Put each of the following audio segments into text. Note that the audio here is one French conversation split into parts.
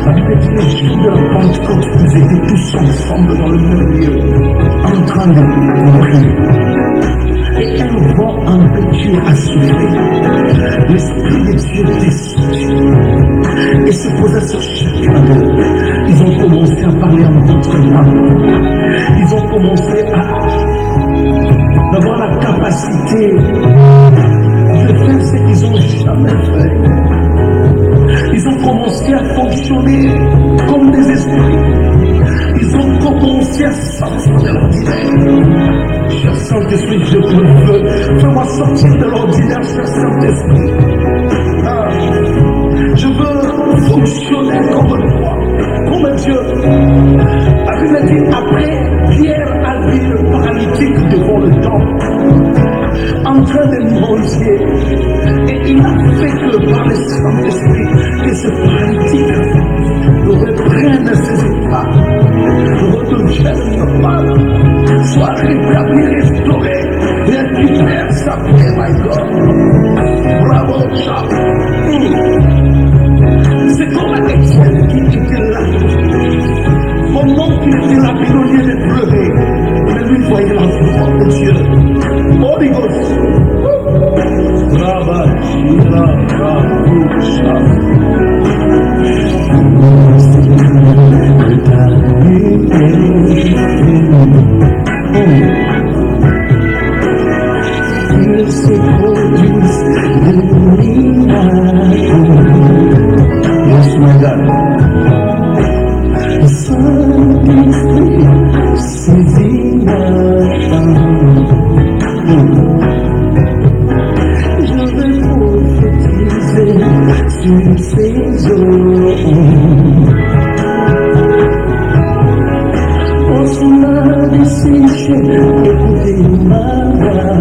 La Bible dit les jours de la Pentecôte, vous étiez tous ensemble dans le même lieu, en train de prier. Et un vent impétueux a soufflé. L'Esprit de Dieu descendit et se posa sur chacun d'eux. Ils ont commencé à parler en d'autres langues. Ils ont commencé à avoir la capacité de faire ce qu'ils n'ont jamais fait. Ils ont commencé à fonctionner comme des esprits. Ils ont commencé à sortir de l'ordinaire. Cher Saint-Esprit, je te veux. Fais-moi sortir de l'ordinaire, cher Saint-Esprit. Je veux fonctionner comme toi, comme Dieu. La Bible dit, après, Pierre a vu le paralytique devant le temple, en train de manger. Et il a fait que par le Saint-Esprit, que ce paralytique reprenne ses états, redevienne normal, soit rétabli, restauré, et récupère sa paix, my God. Bravo, Charles. C'est comme Étienne qui était là. Pendant qu'il était là, il au lieu de pleurer, mais lui voyait la voix de Dieu. Holy Ghost. Bravo, Charles. toutes ces eaux. On m'a desséché, écoutez ma voix.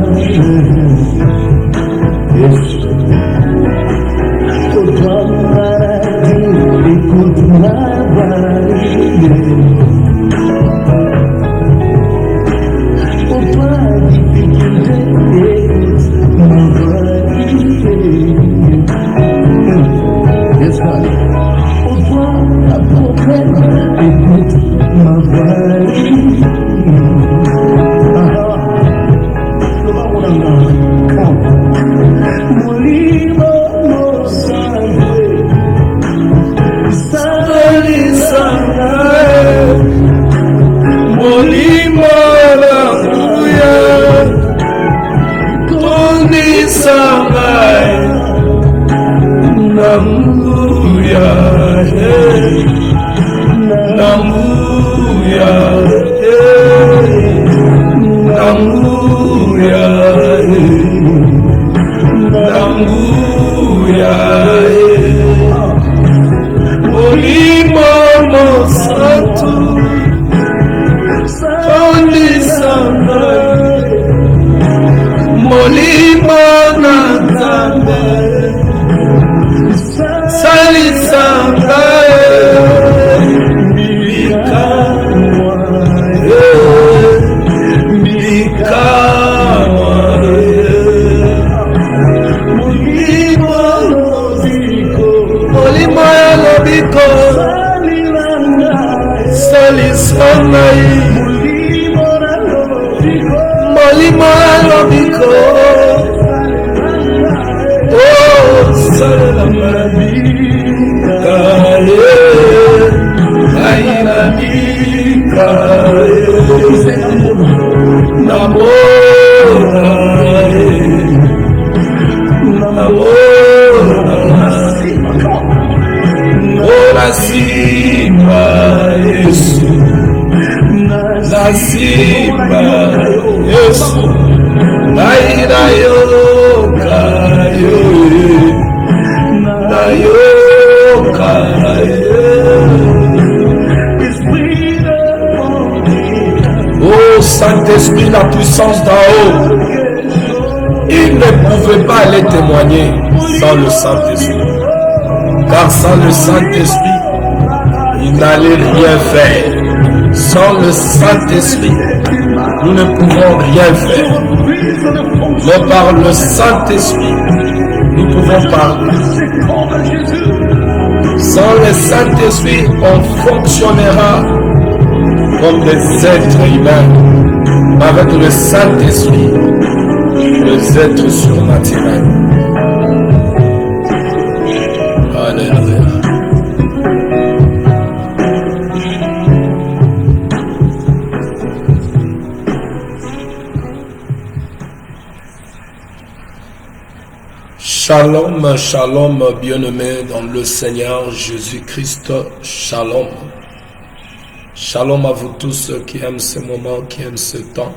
Pour toi, maladie, écoute ma voix. Pour toi, difficulté, écoute ma voix. Yes, God. Pour toi, la problème, écoute ma voix. Saint-Esprit, la puissance d'en haut, il ne pouvait pas aller témoigner sans le Saint-Esprit. Car sans le Saint-Esprit, il n'allait rien faire. Sans le Saint-Esprit, nous ne pouvons rien faire. Mais par le Saint-Esprit, nous pouvons parler. Sans le Saint-Esprit, on fonctionnera comme des êtres humains. Avec le Saint-Esprit, les êtres surnaturels. Alléluia. Shalom, shalom, bien-aimés dans le Seigneur Jésus-Christ. Shalom. Shalom à vous tous qui aiment ce moment, qui aiment ce temps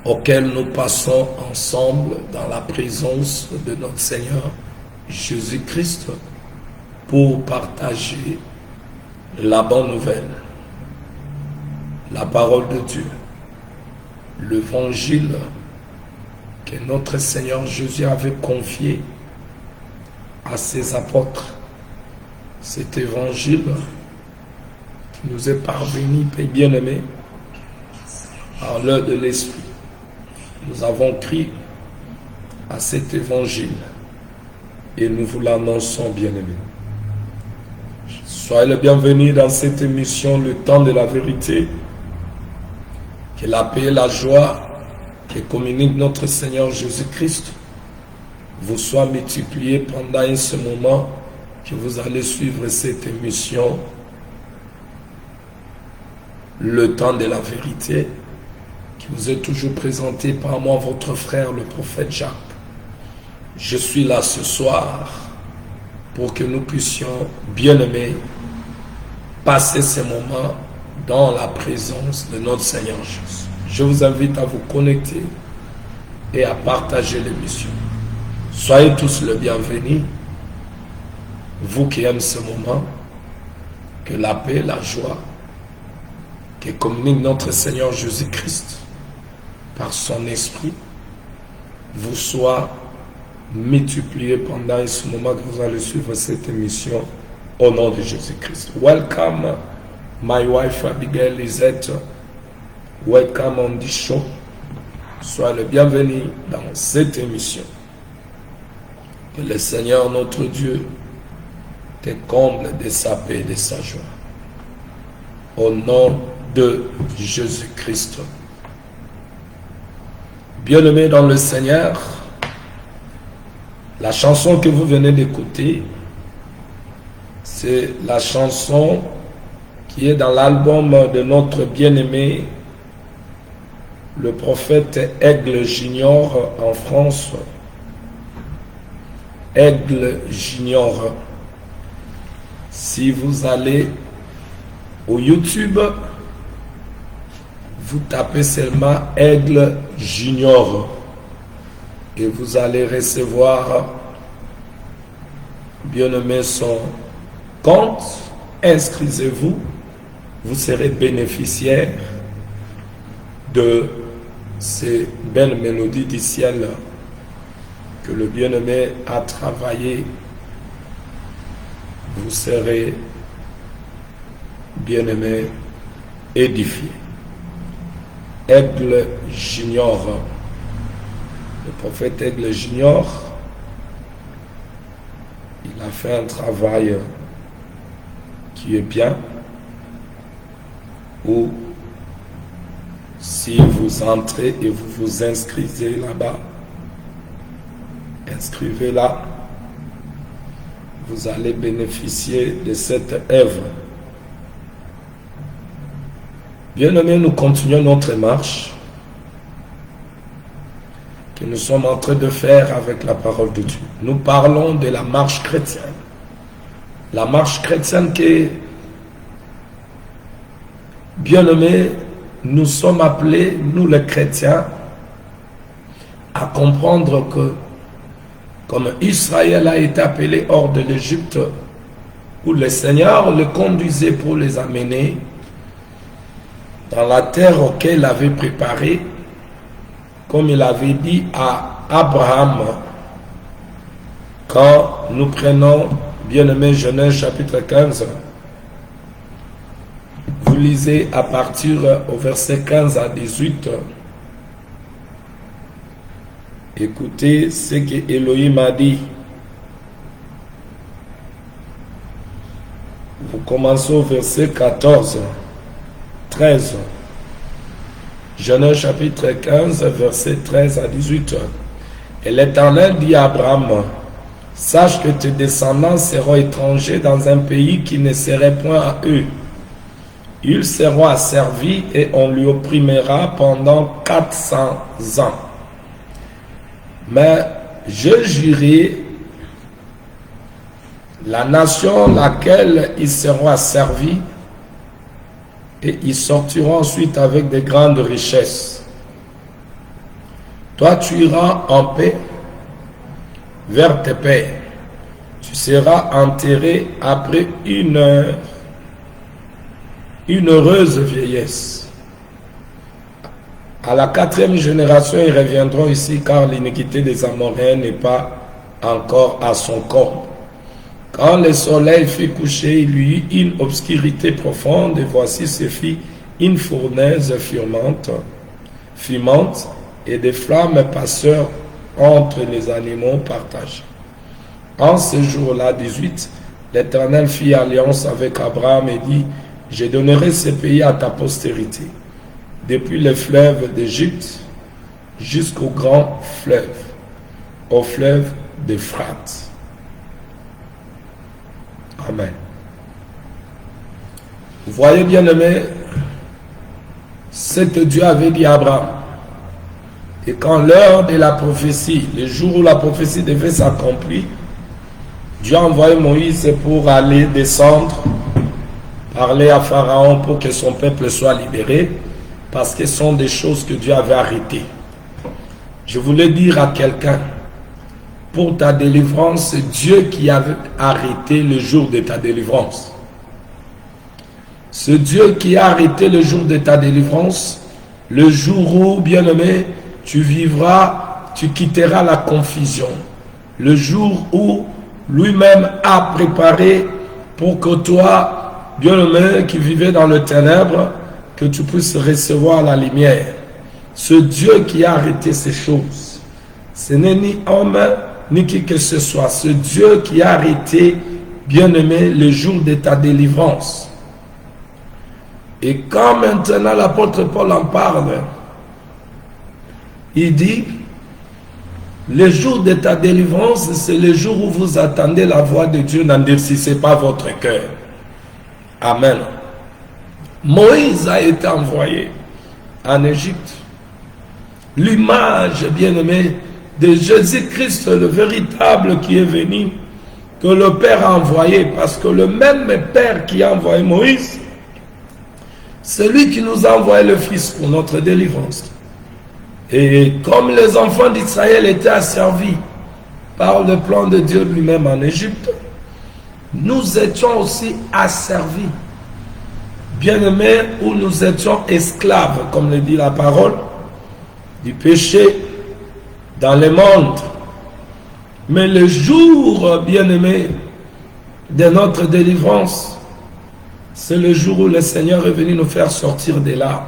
auquel nous passons ensemble dans la présence de notre Seigneur Jésus-Christ pour partager la bonne nouvelle, la parole de Dieu, l'évangile que notre Seigneur Jésus avait confié à ses apôtres. Cet évangile nous est parvenu, bien-aimés, à l'heure de l'Esprit. Nous avons crié à cet évangile et nous vous l'annonçons, bien-aimés. Soyez le bienvenu dans cette émission, le temps de la vérité. Que la paix et la joie que communique notre Seigneur Jésus-Christ vous soient multipliées pendant ce moment que vous allez suivre cette émission, le temps de la vérité, qui vous est toujours présenté par moi, votre frère, le prophète Jacques. Je suis là ce soir pour que nous puissions, bien-aimés, passer ces moments dans la présence de notre Seigneur Jésus. Je vous invite à vous connecter et à partager l'émission. Soyez tous le bienvenus vous qui aimez ce moment, que la paix, la joie, que communique notre Seigneur Jésus-Christ par son esprit, vous soit multiplié pendant ce moment que vous allez suivre cette émission au nom de Jésus-Christ. Welcome, my wife Abigail Lisette. Welcome on this show. Sois le bienvenu dans cette émission. Que le Seigneur notre Dieu te comble de sa paix et de sa joie. Au nom de Jésus-Christ. Bien-aimés dans le Seigneur, la chanson que vous venez d'écouter, c'est la chanson qui est dans l'album de notre bien-aimé, le prophète Aigle Junior en France. Aigle Junior. Si vous allez au YouTube, vous tapez seulement Aigle Junior et vous allez recevoir, bien aimé, son compte. Inscrivez-vous, vous serez bénéficiaire de ces belles mélodies du ciel que le bien-aimé a travaillé. Vous serez, bien-aimé, édifié. Aigle Junior, le prophète Aigle Junior, il a fait un travail qui est bien, où si vous entrez et vous vous inscrivez là-bas, inscrivez là, vous allez bénéficier de cette œuvre. Bien-aimés, nous continuons notre marche que nous sommes en train de faire avec la parole de Dieu. Nous parlons de la marche chrétienne. La marche chrétienne qui, bien-aimés, nous sommes appelés, nous les chrétiens, à comprendre que comme Israël a été appelé hors de l'Égypte, où le Seigneur le conduisait pour les amener dans la terre auquel il avait préparé, comme il avait dit à Abraham, quand nous prenons, bien-aimé, Genèse chapitre 15, vous lisez à partir au verset 15 à 18, écoutez ce que Elohim a dit. Vous commencez au verset 14, 13. Genèse chapitre 15, verset 13 à 18. Et l'Éternel dit à Abraham, sache que tes descendants seront étrangers dans un pays qui ne serait point à eux. Ils seront asservis et on lui opprimera pendant 400 ans. Mais je jurerai la nation laquelle ils seront asservis et ils sortiront ensuite avec de grandes richesses. Toi, tu iras en paix vers tes pères. Tu seras enterré après une heureuse vieillesse. À la 4e génération, ils reviendront ici, car l'iniquité des Amoréens n'est pas encore à son corps. Quand le soleil fut couché, il y eut une obscurité profonde, et voici se fit une fournaise fumante, et des flammes passèrent entre les animaux partagés. En ce jour-là, 18, l'Éternel fit alliance avec Abraham et dit, je donnerai ce pays à ta postérité, depuis le fleuve d'Égypte jusqu'au grand fleuve, au fleuve d'Euphrate. Amen. Vous voyez, bien aimé, ce que Dieu avait dit à Abraham. Et quand l'heure de la prophétie, le jour où la prophétie devait s'accomplir, Dieu a envoyé Moïse pour aller descendre, parler à Pharaon pour que son peuple soit libéré, parce que ce sont des choses que Dieu avait arrêtées. Je voulais dire à quelqu'un, pour ta délivrance, c'est Dieu qui a arrêté le jour de ta délivrance. C'est Dieu qui a arrêté le jour de ta délivrance, le jour où, bien-aimé, tu vivras, tu quitteras la confusion. Le jour où lui-même a préparé pour que toi, bien-aimé, qui vivais dans le ténèbre, que tu puisses recevoir la lumière. C'est Dieu qui a arrêté ces choses. Ce n'est ni homme, ni qui que ce soit. C'est Dieu qui a arrêté, bien-aimé, le jour de ta délivrance. Et quand maintenant l'apôtre Paul en parle, il dit, le jour de ta délivrance, c'est le jour où vous attendez la voix de Dieu, n'endurcissez pas votre cœur. Amen. Moïse a été envoyé en Égypte. L'image, bien-aimé, de Jésus-Christ, le véritable qui est venu, que le Père a envoyé, parce que le même Père qui a envoyé Moïse, c'est lui qui nous a envoyé le Fils pour notre délivrance. Et comme les enfants d'Israël étaient asservis par le plan de Dieu lui-même en Égypte, nous étions aussi asservis, bien-aimés, où nous étions esclaves, comme le dit la parole, du péché dans le monde. Mais le jour, bien-aimé, de notre délivrance, c'est le jour où le Seigneur est venu nous faire sortir de là.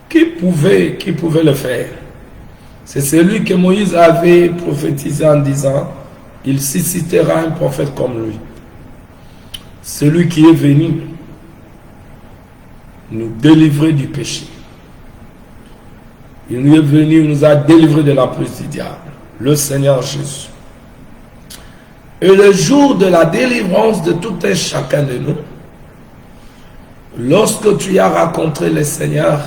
Qui pouvait le faire? C'est celui que Moïse avait prophétisé en disant, il suscitera un prophète comme lui. Celui qui est venu nous délivrer du péché. Il nous est venu, il nous a délivrés de l'emprise du diable, le Seigneur Jésus. Et le jour de la délivrance de tout un chacun de nous, lorsque tu as rencontré le Seigneur,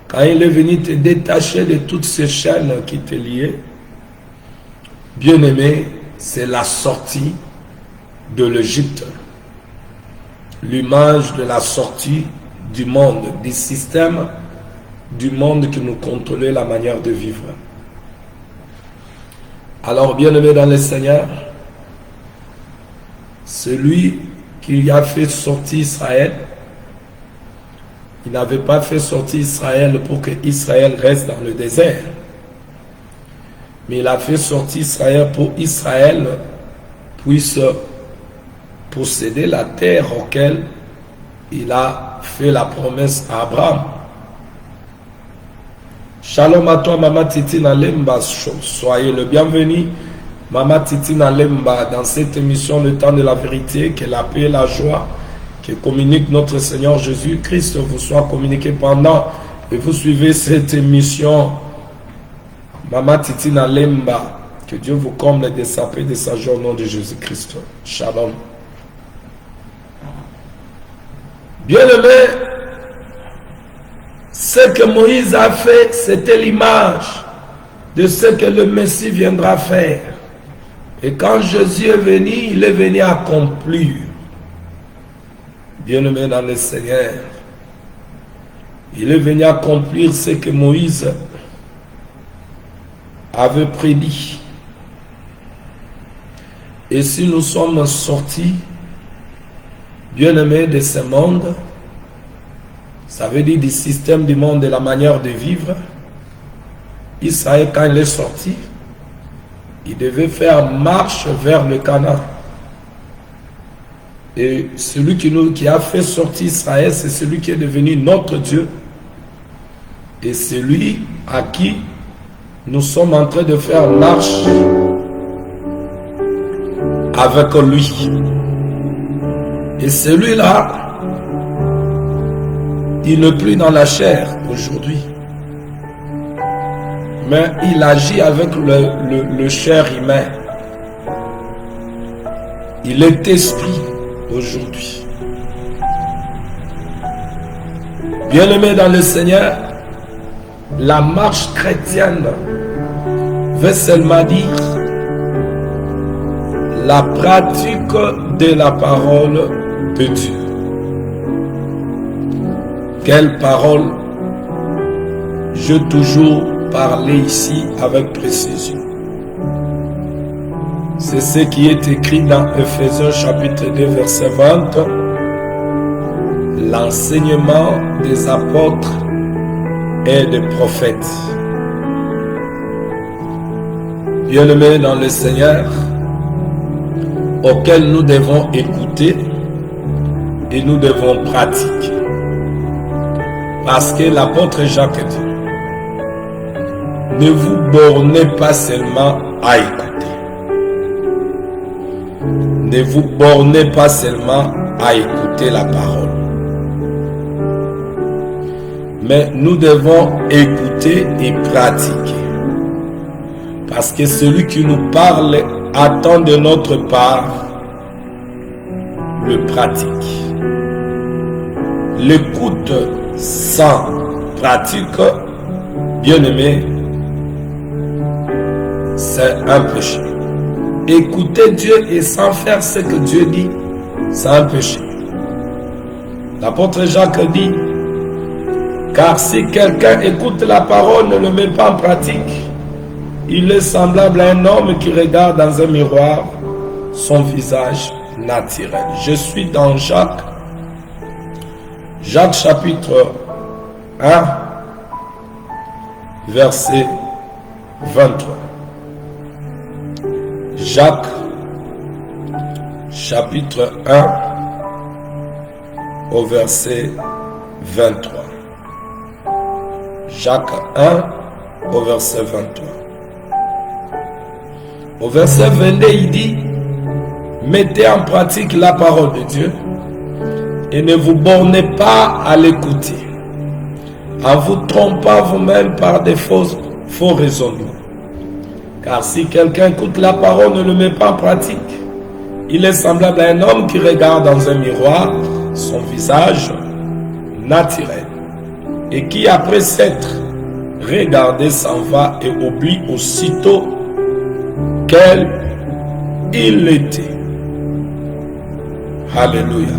quand il est venu te détacher de toutes ces chaînes qui te liaient, bien-aimé, c'est la sortie de l'Égypte. L'image de la sortie du monde, du système du monde qui nous contrôlait la manière de vivre. Alors, bien-aimé dans le Seigneur, celui qui a fait sortir Israël, il n'avait pas fait sortir Israël pour que Israël reste dans le désert. Mais il a fait sortir Israël pour Israël puisse posséder la terre auquel il a fait la promesse à Abraham. Shalom à toi, Maman Titina Lemba. Soyez le bienvenu, Maman Titina Lemba, dans cette émission Le Temps de la Vérité, que la paix et la joie que communique notre Seigneur Jésus-Christ vous soit communiqué pendant et vous suivez cette émission. Maman Titina Lemba, que Dieu vous comble de sa paix, de sa joie au nom de Jésus-Christ. Shalom. Bien-aimé, ce que Moïse a fait, c'était l'image de ce que le Messie viendra faire. Et quand Jésus est venu, il est venu accomplir. Bien-aimé dans le Seigneur, il est venu accomplir ce que Moïse avait prédit. Et si nous sommes sortis, bien-aimés, de ce monde, ça veut dire du système du monde, de la manière de vivre, Israël, quand il est sorti, il devait faire marche vers le Canaan. Et celui qui a fait sortir Israël, c'est celui qui est devenu notre Dieu. Et celui à qui nous sommes en train de faire marche avec lui. Et celui-là, il n'est plus dans la chair aujourd'hui. Mais il agit avec le chair humain. Il est esprit aujourd'hui. Bien-aimé dans le Seigneur, la marche chrétienne veut seulement dire la pratique de la parole de Dieu. Quelle parole? Je toujours parler ici avec précision. C'est ce qui est écrit dans Ephésiens chapitre 2 verset 20. L'enseignement des apôtres et des prophètes. Bien-aimés dans le Seigneur, auquel nous devons écouter et nous devons pratiquer. Parce que l'apôtre Jacques dit, ne vous bornez pas seulement à écouter. Ne vous bornez pas seulement à écouter la parole. Mais nous devons écouter et pratiquer. Parce que celui qui nous parle attend de notre part le pratique. L'écoute sans pratique, bien-aimé, c'est un péché. Écouter Dieu et sans faire ce que Dieu dit, c'est un péché. L'apôtre Jacques dit, car si quelqu'un écoute la parole, ne le met pas en pratique, il est semblable à un homme qui regarde dans un miroir son visage naturel. Je suis dans Jacques chapitre 1, verset 23. Jacques chapitre 1 au verset 23. Jacques 1 au verset 23. Au verset 22, il dit, mettez en pratique la parole de Dieu et ne vous bornez pas à l'écouter, en vous trompant vous-même par des faux raisonnements. Car si quelqu'un écoute la parole, ne le met pas en pratique, il est semblable à un homme qui regarde dans un miroir son visage naturel et qui, après s'être regardé, s'en va et oublie aussitôt quel il était. Alléluia.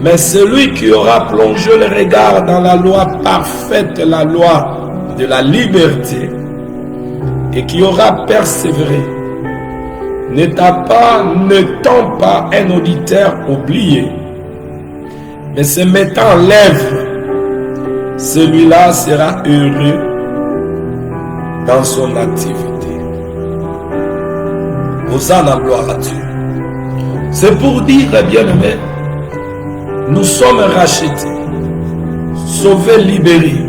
Mais celui qui aura plongé le regard dans la loi parfaite, la loi de la liberté, et qui aura persévéré, n'étant pas un auditeur oublié, mais se mettant en l'œuvre, celui-là sera heureux dans son activité. Hosanna, gloire à Dieu. C'est pour dire, bien-aimés, nous sommes rachetés, sauvés, libérés,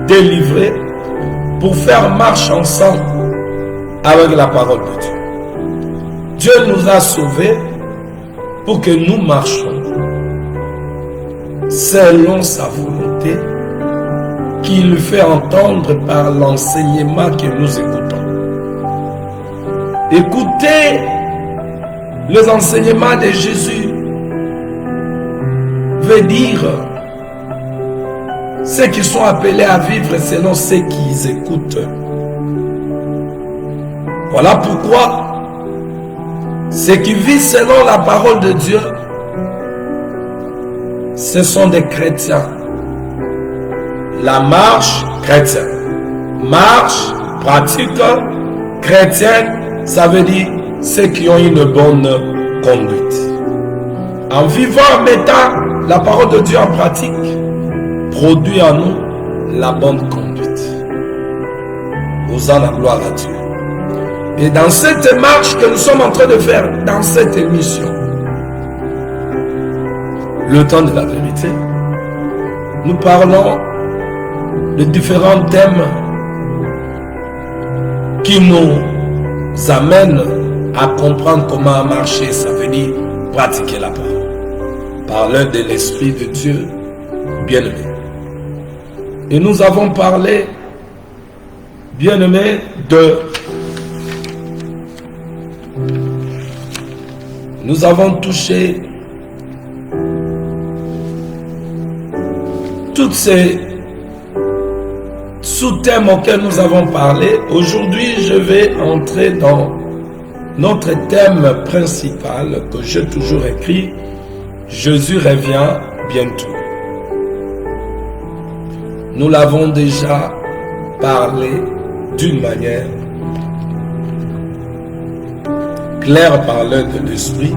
délivrés, pour faire marche ensemble avec la parole de Dieu. Dieu nous a sauvés pour que nous marchions selon sa volonté qu'il fait entendre par l'enseignement que nous écoutons. Écoutez les enseignements de Jésus veut dire ceux qui sont appelés à vivre selon ce qu'ils écoutent. Voilà pourquoi ceux qui vivent selon la parole de Dieu, ce sont des chrétiens. La marche chrétienne. Marche, pratique chrétienne, ça veut dire ceux qui ont une bonne conduite. En vivant, en mettant la parole de Dieu en pratique, produit en nous la bonne conduite. Hosanna, gloire à Dieu. Et dans cette marche que nous sommes en train de faire, dans cette émission, le temps de la vérité, nous parlons de différents thèmes qui nous amènent à comprendre comment marcher, ça veut dire pratiquer la parole. Parler de l'Esprit de Dieu bien-aimé. Et nous avons parlé, bien-aimé, nous avons touché toutes ces sous-thèmes auxquels nous avons parlé. Aujourd'hui, je vais entrer dans notre thème principal que j'ai toujours écrit. Jésus revient bientôt. Nous l'avons déjà parlé d'une manière. clair par l'œil de l'esprit,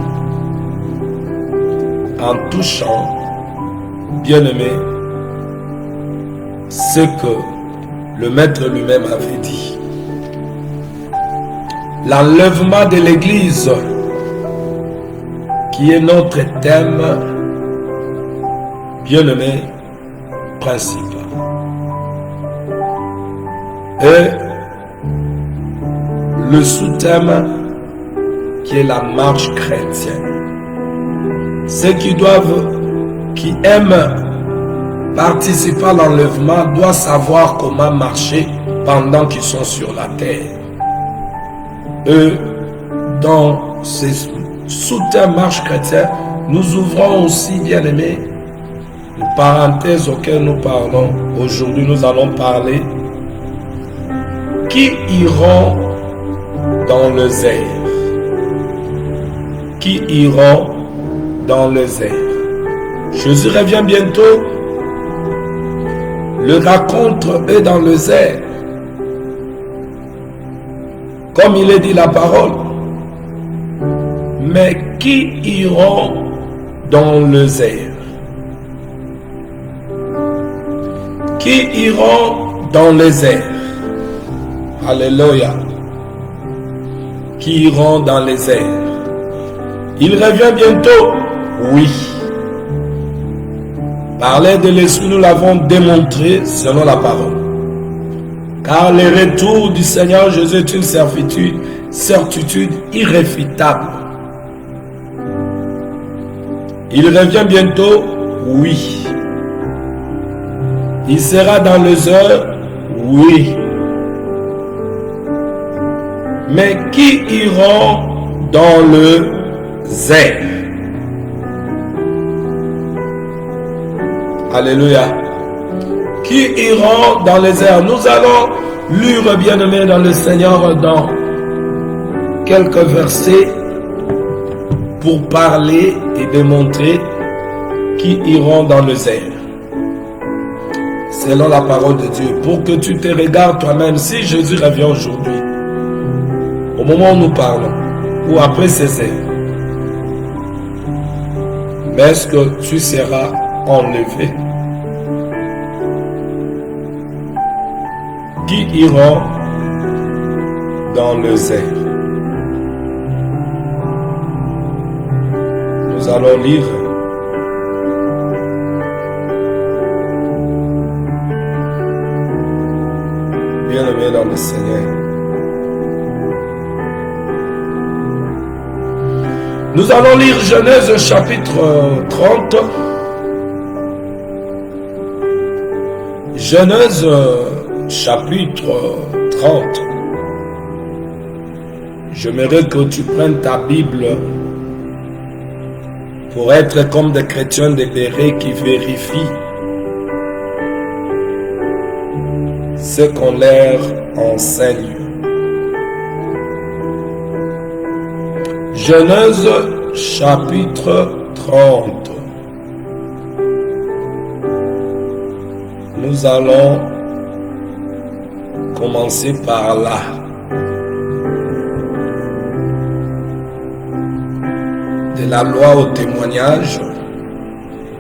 en touchant, bien-aimé, ce que le Maître lui-même avait dit. L'enlèvement de l'Église, qui est notre thème, bien-aimé, principal. Et le sous-thème qui est la marche chrétienne. Ceux qui aiment participer à l'enlèvement doivent savoir comment marcher pendant qu'ils sont sur la terre. Et dans ces sous-thèmes marche chrétienne, nous ouvrons aussi, bien aimés, une parenthèse auquel nous parlons. Aujourd'hui, nous allons parler qui iront dans le désert. Qui iront dans le désert. Jésus revient bientôt. Le rencontre est dans le désert. Comme il est dit la parole. Mais qui iront dans le désert? Qui iront dans le désert? Alléluia. Qui iront dans le désert? Il revient bientôt. Oui. Parler de l'Esprit, nous l'avons démontré selon la parole. Car le retour du Seigneur Jésus est une certitude irréfutable. Il revient bientôt, oui. Il sera dans les heures, oui. Mais qui iront dans le désert? Alléluia. Qui iront dans les airs? Nous allons lire, bien-aimés, dans le Seigneur, dans quelques versets pour parler et démontrer qui iront dans les airs. Selon la parole de Dieu, pour que tu te regardes toi-même, si Jésus revient aujourd'hui, au moment où nous parlons, ou après ces heures, mais est-ce que tu seras enlevé? Qui iront dans le désert? Nous allons lire bien-aimés dans le Seigneur. Nous allons lire Genèse chapitre 30. Genèse chapitre 30. J'aimerais que tu prennes ta Bible pour être comme des chrétiens débérés qui vérifient ce qu'on leur enseigne. Genèse chapitre 30. Nous allons commencer par là. De la loi au témoignage,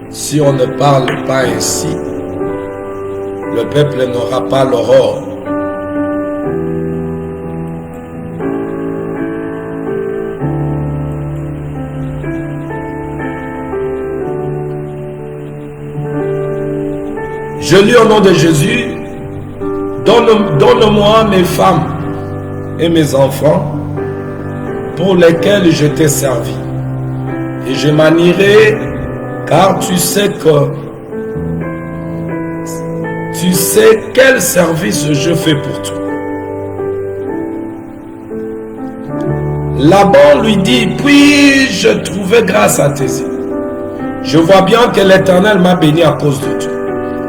si on ne parle pas ainsi, le peuple n'aura pas l'aurore. Je lis au nom de Jésus, donne-moi mes femmes et mes enfants pour lesquels je t'ai servi. Et je m'en irai, car tu sais quel service je fais pour toi. Laban lui dit, puis-je trouver grâce à tes yeux? Je vois bien que l'Éternel m'a béni à cause de toi.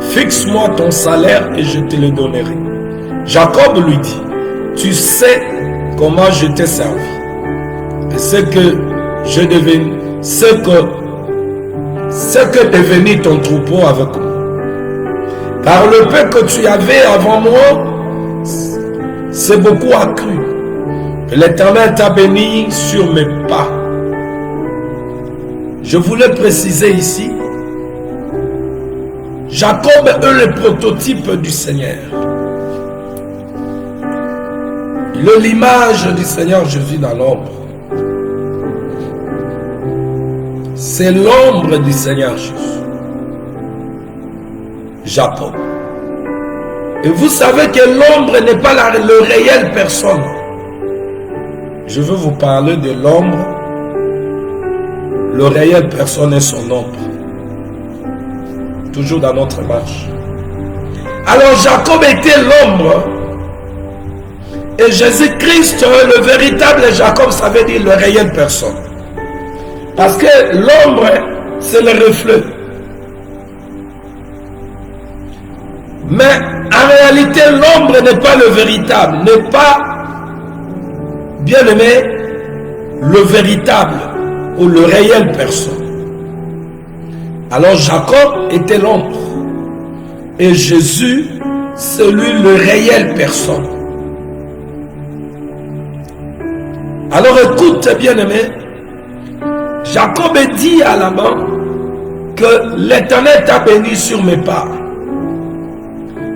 Fixe-moi ton salaire et je te le donnerai. Jacob lui dit, tu sais comment je t'ai servi et ce que devenu ton troupeau avec moi. Car le peu que tu avais avant moi, c'est beaucoup accru. L'Éternel t'a béni sur mes pas. Je voulais préciser ici, Jacob est le prototype du Seigneur. Il est l'image du Seigneur Jésus dans l'ombre. C'est l'ombre du Seigneur Jésus. Jacob. Et vous savez que l'ombre n'est pas le réel personne. Je veux vous parler de l'ombre. Le réel personne est son ombre. Toujours dans notre marche. Alors Jacob était l'ombre. Et Jésus-Christ, le véritable Jacob, ça veut dire le réel personne. Parce que l'ombre, c'est le reflet. Mais en réalité, l'ombre n'est pas le véritable, n'est pas, bien aimé, le véritable ou le réel personne. Alors Jacob était l'ombre. Et Jésus, c'est lui le réel personne. Alors écoute, bien aimé, Jacob dit à Laban que l'Éternel t'a béni sur mes pas.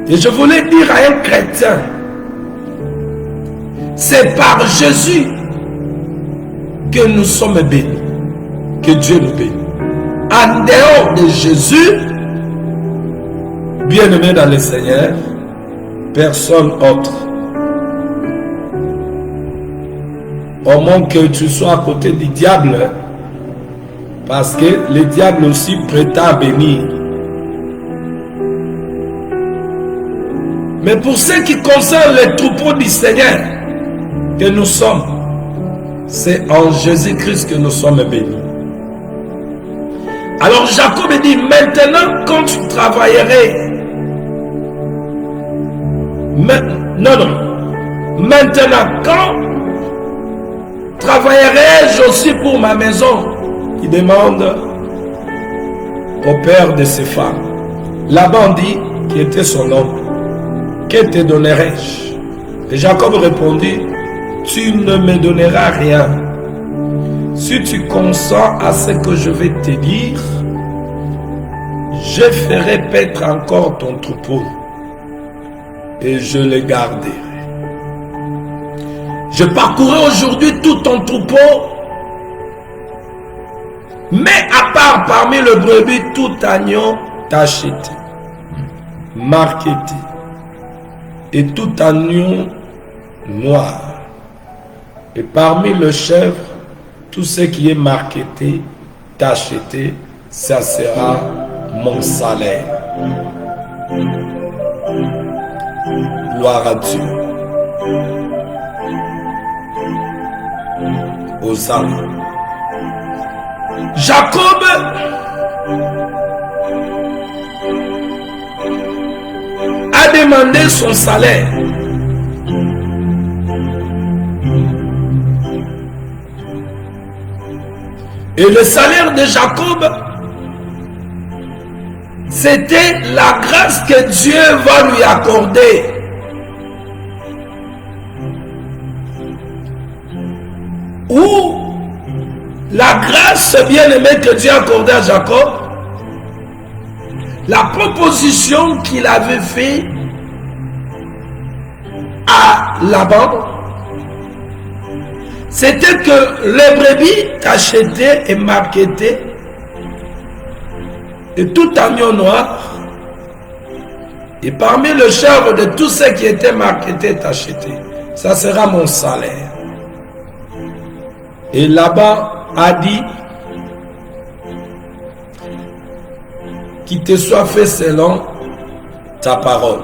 Et je voulais dire à un chrétien, c'est par Jésus que nous sommes bénis, que Dieu nous bénit. En dehors de Jésus, bien aimé dans le Seigneur, personne autre. Au moins que tu sois à côté du diable, parce que le diable aussi prétend bénir. Mais pour ce qui concerne les troupeaux du Seigneur que nous sommes, c'est en Jésus-Christ que nous sommes bénis. Alors Jacob dit, maintenant quand tu travaillerais, maintenant quand travaillerai-je aussi pour ma maison? Il demande au père de ses femmes. Laban dit, qui était son homme, que te donnerai-je? Et Jacob répondit, tu ne me donneras rien. Si tu consens à ce que je vais te dire, je ferai paître encore ton troupeau et je le garderai. Je parcourrai aujourd'hui tout ton troupeau, mais à part parmi le brebis, tout agneau tacheté, marqueté, et tout agneau noir. Et parmi le chèvre, tout ce qui est marqueté, tacheté, ça sera mon salaire. Gloire à Dieu. Hosanna. Jacob a demandé son salaire. Et le salaire de Jacob, c'était la grâce que Dieu va lui accorder. Ou la grâce bien-aimée que Dieu a accordée à Jacob, la proposition qu'il avait faite à Laban, c'était que les brebis tachetées et marquetées et tout agneau noir, et parmi le chèvre de tous ceux qui étaient marquetés et tachetés, ça sera mon salaire. Et Laban a dit, qu'il te soit fait selon ta parole.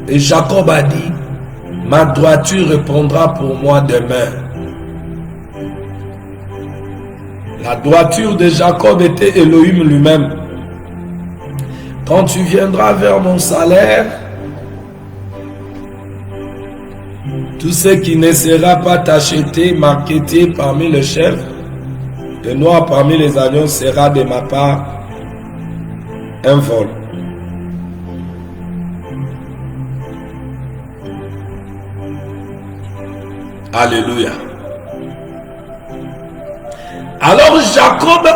Et Jacob a dit, ma droiture répondra pour moi demain. La droiture de Jacob était Elohim lui-même. Quand tu viendras vers mon salaire, tout ce qui ne sera pas tacheté, marqueté parmi les chèvres, et noir parmi les agneaux sera de ma part un vol. Alléluia. Alors Jacob,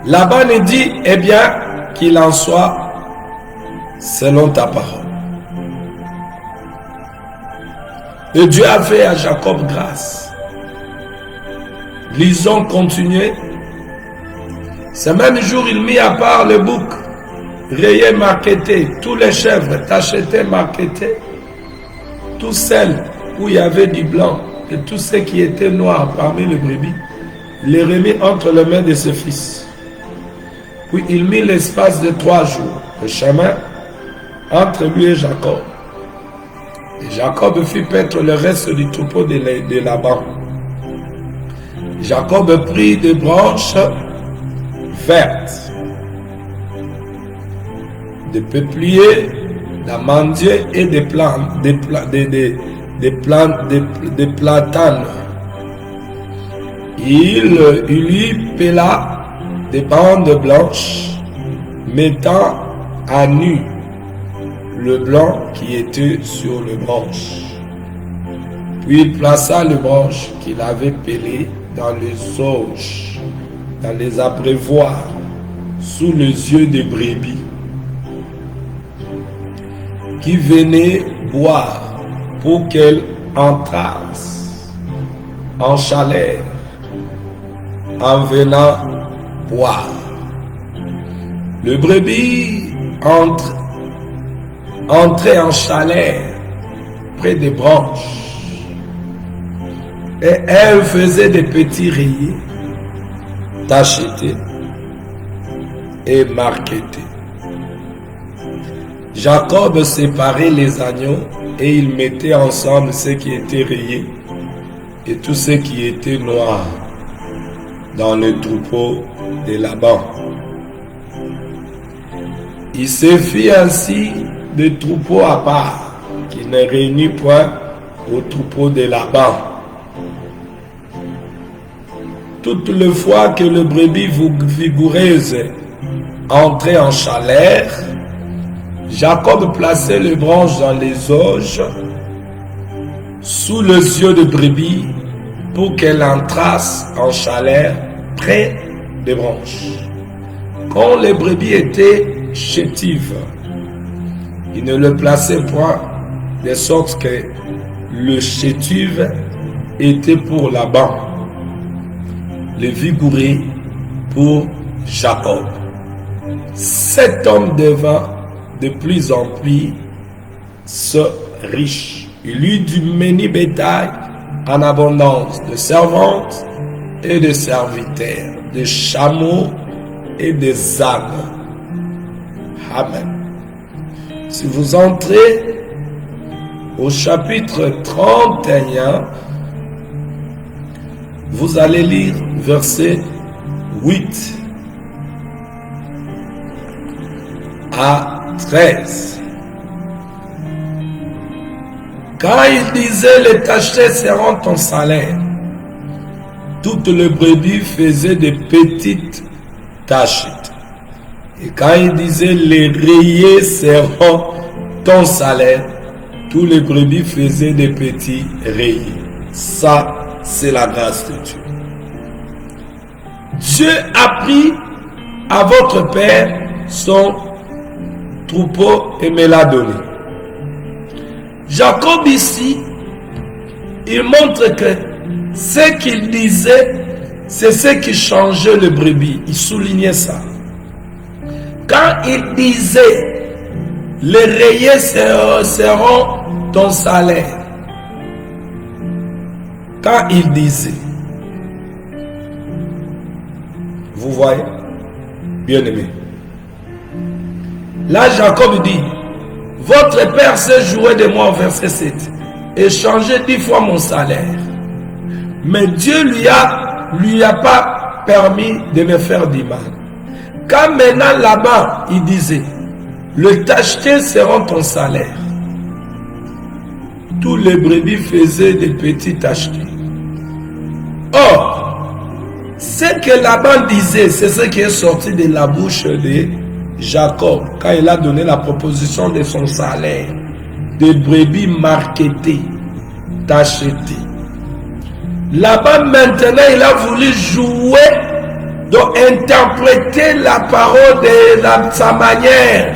Laban dit, eh bien, qu'il en soit selon ta parole. Et Dieu a fait à Jacob grâce. Lisons, continuez. Ce même jour, il mit à part le bouc, rayé, marqueté, tous les chèvres tachetés, marquetés, tous celles où il y avait du blanc, et tous ceux qui étaient noirs parmi les brebis, il les remit entre les mains de ses fils. Puis il mit l'espace de 3 jours le chemin entre lui et Jacob. Et Jacob fit paître le reste du troupeau de Laban. Jacob prit des branches vertes, des peupliers, d'amandiers et des plantes, des platanes. Il lui pela des bandes blanches, mettant à nu le blanc qui était sur les branches. Puis il plaça les branches qu'il avait pelées dans les auges, dans les abreuvoirs, sous les yeux des brebis, qui venaient boire pour qu'elles entrassent en chaleur en venant boire. Le brebis entrait en chaleur près des branches et elle faisait des petits rayés tachetés et marquetés. Jacob séparait les agneaux et il mettait ensemble ceux qui étaient rayés et tous ceux qui étaient noirs dans le troupeau de Laban. Il se fit ainsi des troupeaux à part, qui ne réunit point au troupeau de Laban. Toutes les fois que le brebis vigoureuse entrait en chaleur, Jacob plaçait les branches dans les auges sous les yeux de brebis pour qu'elles entrassent en chaleur près des branches. Quand les brebis étaient chétives, il ne le plaçait point, de sorte que le chétive était pour Laban, le vigoureux pour Jacob. Cet homme devint de plus en plus riche. Il eut du menu bétail en abondance, de servantes et de serviteurs, de chameaux et des ânes. Amen. Si vous entrez au chapitre 31, vous allez lire verset 8 à 13. Quand il disait, les tachetés seront ton salaire, toutes les brebis faisaient des petites tachettes. Et quand il disait, les rayés seront ton salaire, tous les brebis faisaient des petits rayés. Ça, c'est la grâce de Dieu. Dieu a pris à votre père son troupeau et me l'a donné. Jacob ici, il montre que ce qu'il disait, c'est ce qui changeait le brebis. Il soulignait ça. Quand il disait, les rayés seront ton salaire. Quand il disait, vous voyez, bien aimé. Là, Jacob dit, votre père s'est joué de moi au verset 7 et changé 10 fois mon salaire. Mais Dieu lui a pas permis de me faire du mal. Quand maintenant là-bas, il disait, le tacheté seront ton salaire. Tous les brebis faisaient des petits tachetés. Or, ce que Laban disait, c'est ce qui est sorti de la bouche de Jacob, quand il a donné la proposition de son salaire, des brebis marquetées, t'acheter. Là-bas, maintenant, il a voulu jouer, donc interpréter la parole de sa manière,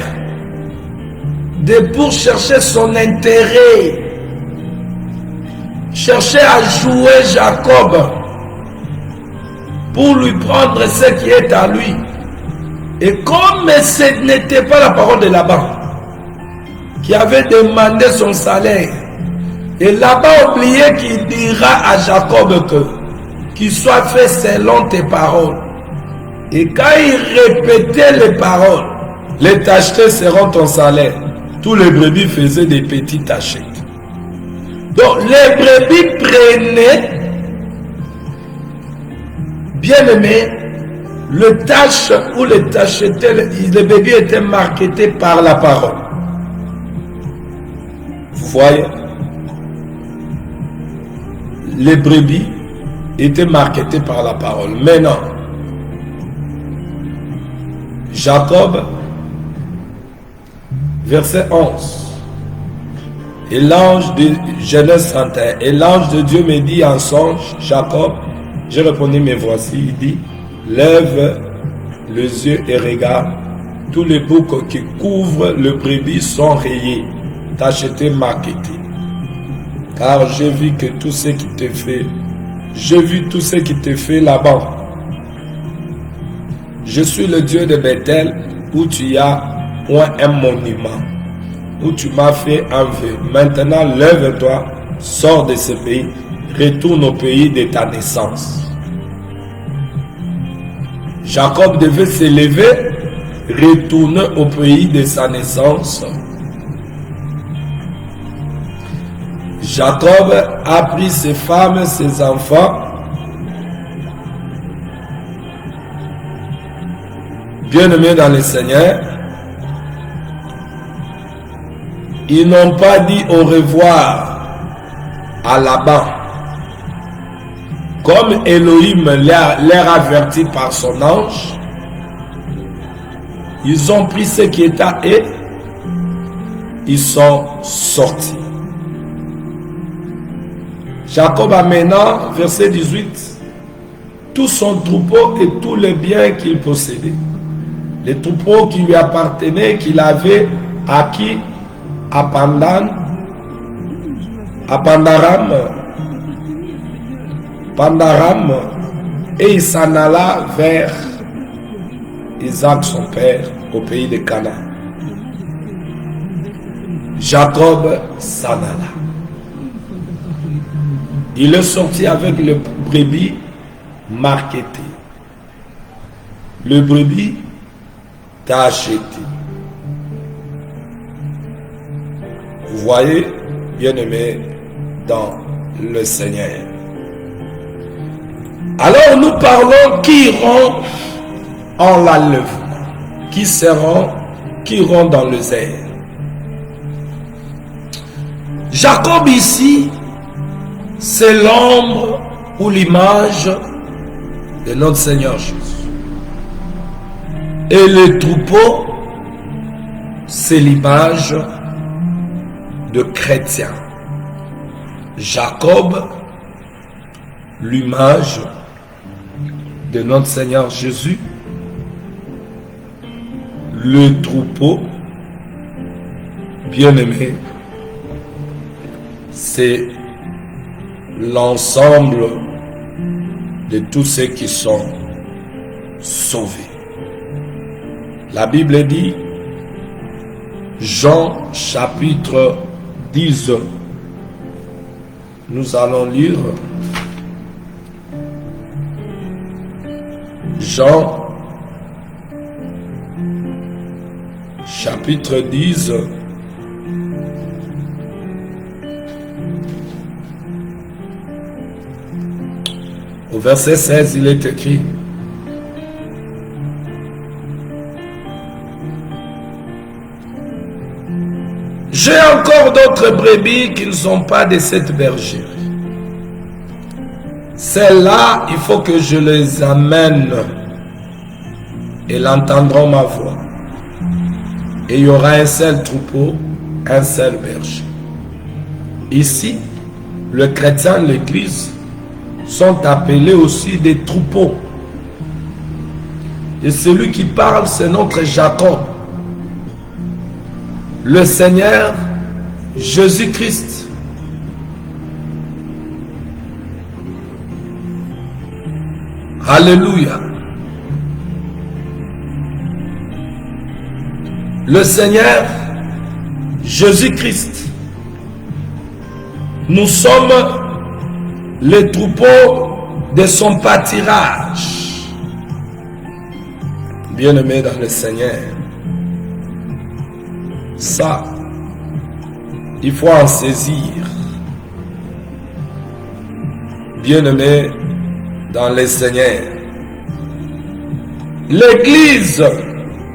pour chercher son intérêt, chercher à jouer Jacob, pour lui prendre ce qui est à lui. Et comme ce n'était pas la parole de Laban, qui avait demandé son salaire, et Laban oublié qu'il dira à Jacob qu'il soit fait selon tes paroles. Et quand il répétait les paroles, les tachetés seront ton salaire. Tous les brebis faisaient des petites tachettes. Donc les brebis prenaient, bien aimé, le tâche ou les tachetés, les brebis étaient marketés par la parole. Vous voyez? Les brebis étaient marketées par la parole. Maintenant, Jacob, verset 11. Et l'ange de Genèse 31. Et l'ange de Dieu me dit en songe, Jacob, j'ai répondu, mais voici, il dit, lève les yeux et regarde, tous les boucs qui couvrent le brebis sont rayés, tachetés, marketés. Car j'ai vu que tout ce qui te fait, j'ai vu tout ce qui te fait là-bas. Je suis le Dieu de Bethel, où tu as un monument, où tu m'as fait un vœu. Maintenant, lève-toi, sors de ce pays, retourne au pays de ta naissance. Jacob devait se lever, retourner au pays de sa naissance. Jacob a pris ses femmes, ses enfants. Bien-aimés dans le Seigneur, ils n'ont pas dit au revoir à Laban. Comme Elohim leur avertit par son ange, ils ont pris ce qui est à eux, ils sont sortis. Jacob a maintenant, verset 18, tout son troupeau et tous les biens qu'il possédait. Les troupeaux qui lui appartenaient, qu'il avait acquis à Pandaram, et il s'en alla vers Isaac son père au pays de Canaan. Jacob s'en alla. Il est sorti avec le brebis marketé. Le brebis t'a acheté. Vous voyez, bien-aimés dans le Seigneur. Alors nous parlons qui iront en l'enlèvement, qui iront dans le désert. Jacob ici, c'est l'ombre ou l'image de notre Seigneur Jésus. Et le troupeau, c'est l'image de chrétien. Jacob, l'image de notre Seigneur Jésus. Le troupeau, bien-aimé, c'est l'ensemble de tous ceux qui sont sauvés. La Bible dit, Jean chapitre 10, nous allons lire Jean chapitre 10, au verset 16, il est écrit: j'ai encore d'autres brebis qui ne sont pas de cette bergerie. Celles-là, il faut que je les amène et elles entendront ma voix. Et il y aura un seul troupeau, un seul berger. Ici, le chrétien, l'église, sont appelés aussi des troupeaux. Et celui qui parle, c'est notre Jacob. Le Seigneur Jésus-Christ. Alléluia. Le Seigneur Jésus-Christ. Nous sommes les troupeaux de son pâturage. Bien-aimés dans le Seigneur, ça, il faut en saisir. Bien-aimés dans le Seigneur, l'Église,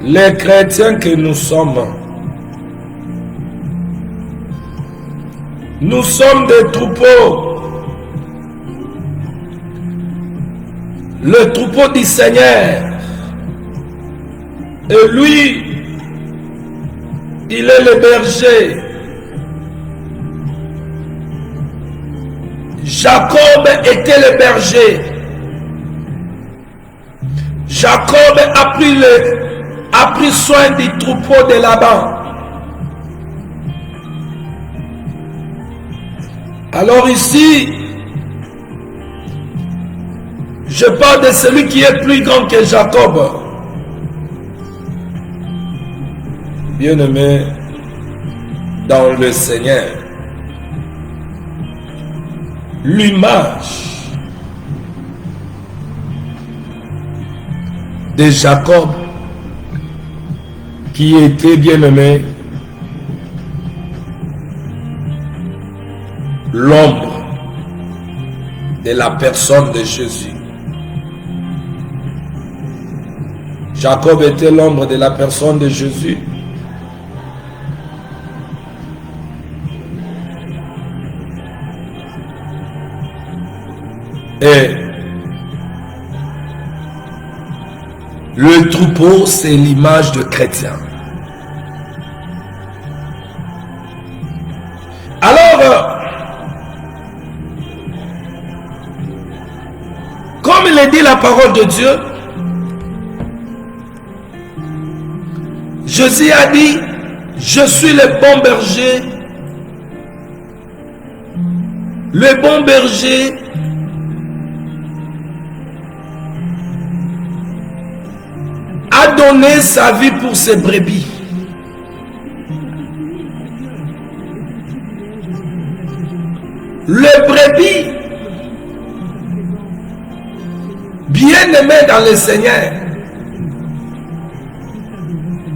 les chrétiens que nous sommes des troupeaux. Le troupeau du Seigneur. Et lui, il est le berger. Jacob était le berger. Jacob a pris soin du troupeau de Laban. Alors ici, je parle de celui qui est plus grand que Jacob. Bien-aimé dans le Seigneur, l'image de Jacob qui était bien-aimé, l'ombre de la personne de Jésus. Jacob était l'ombre de la personne de Jésus. Et le troupeau, c'est l'image de chrétien. Alors, comme il est dit la parole de Dieu, Jésus a dit, je suis le bon berger. Le bon berger a donné sa vie pour ses brebis. Le brebis, bien-aimé dans le Seigneur,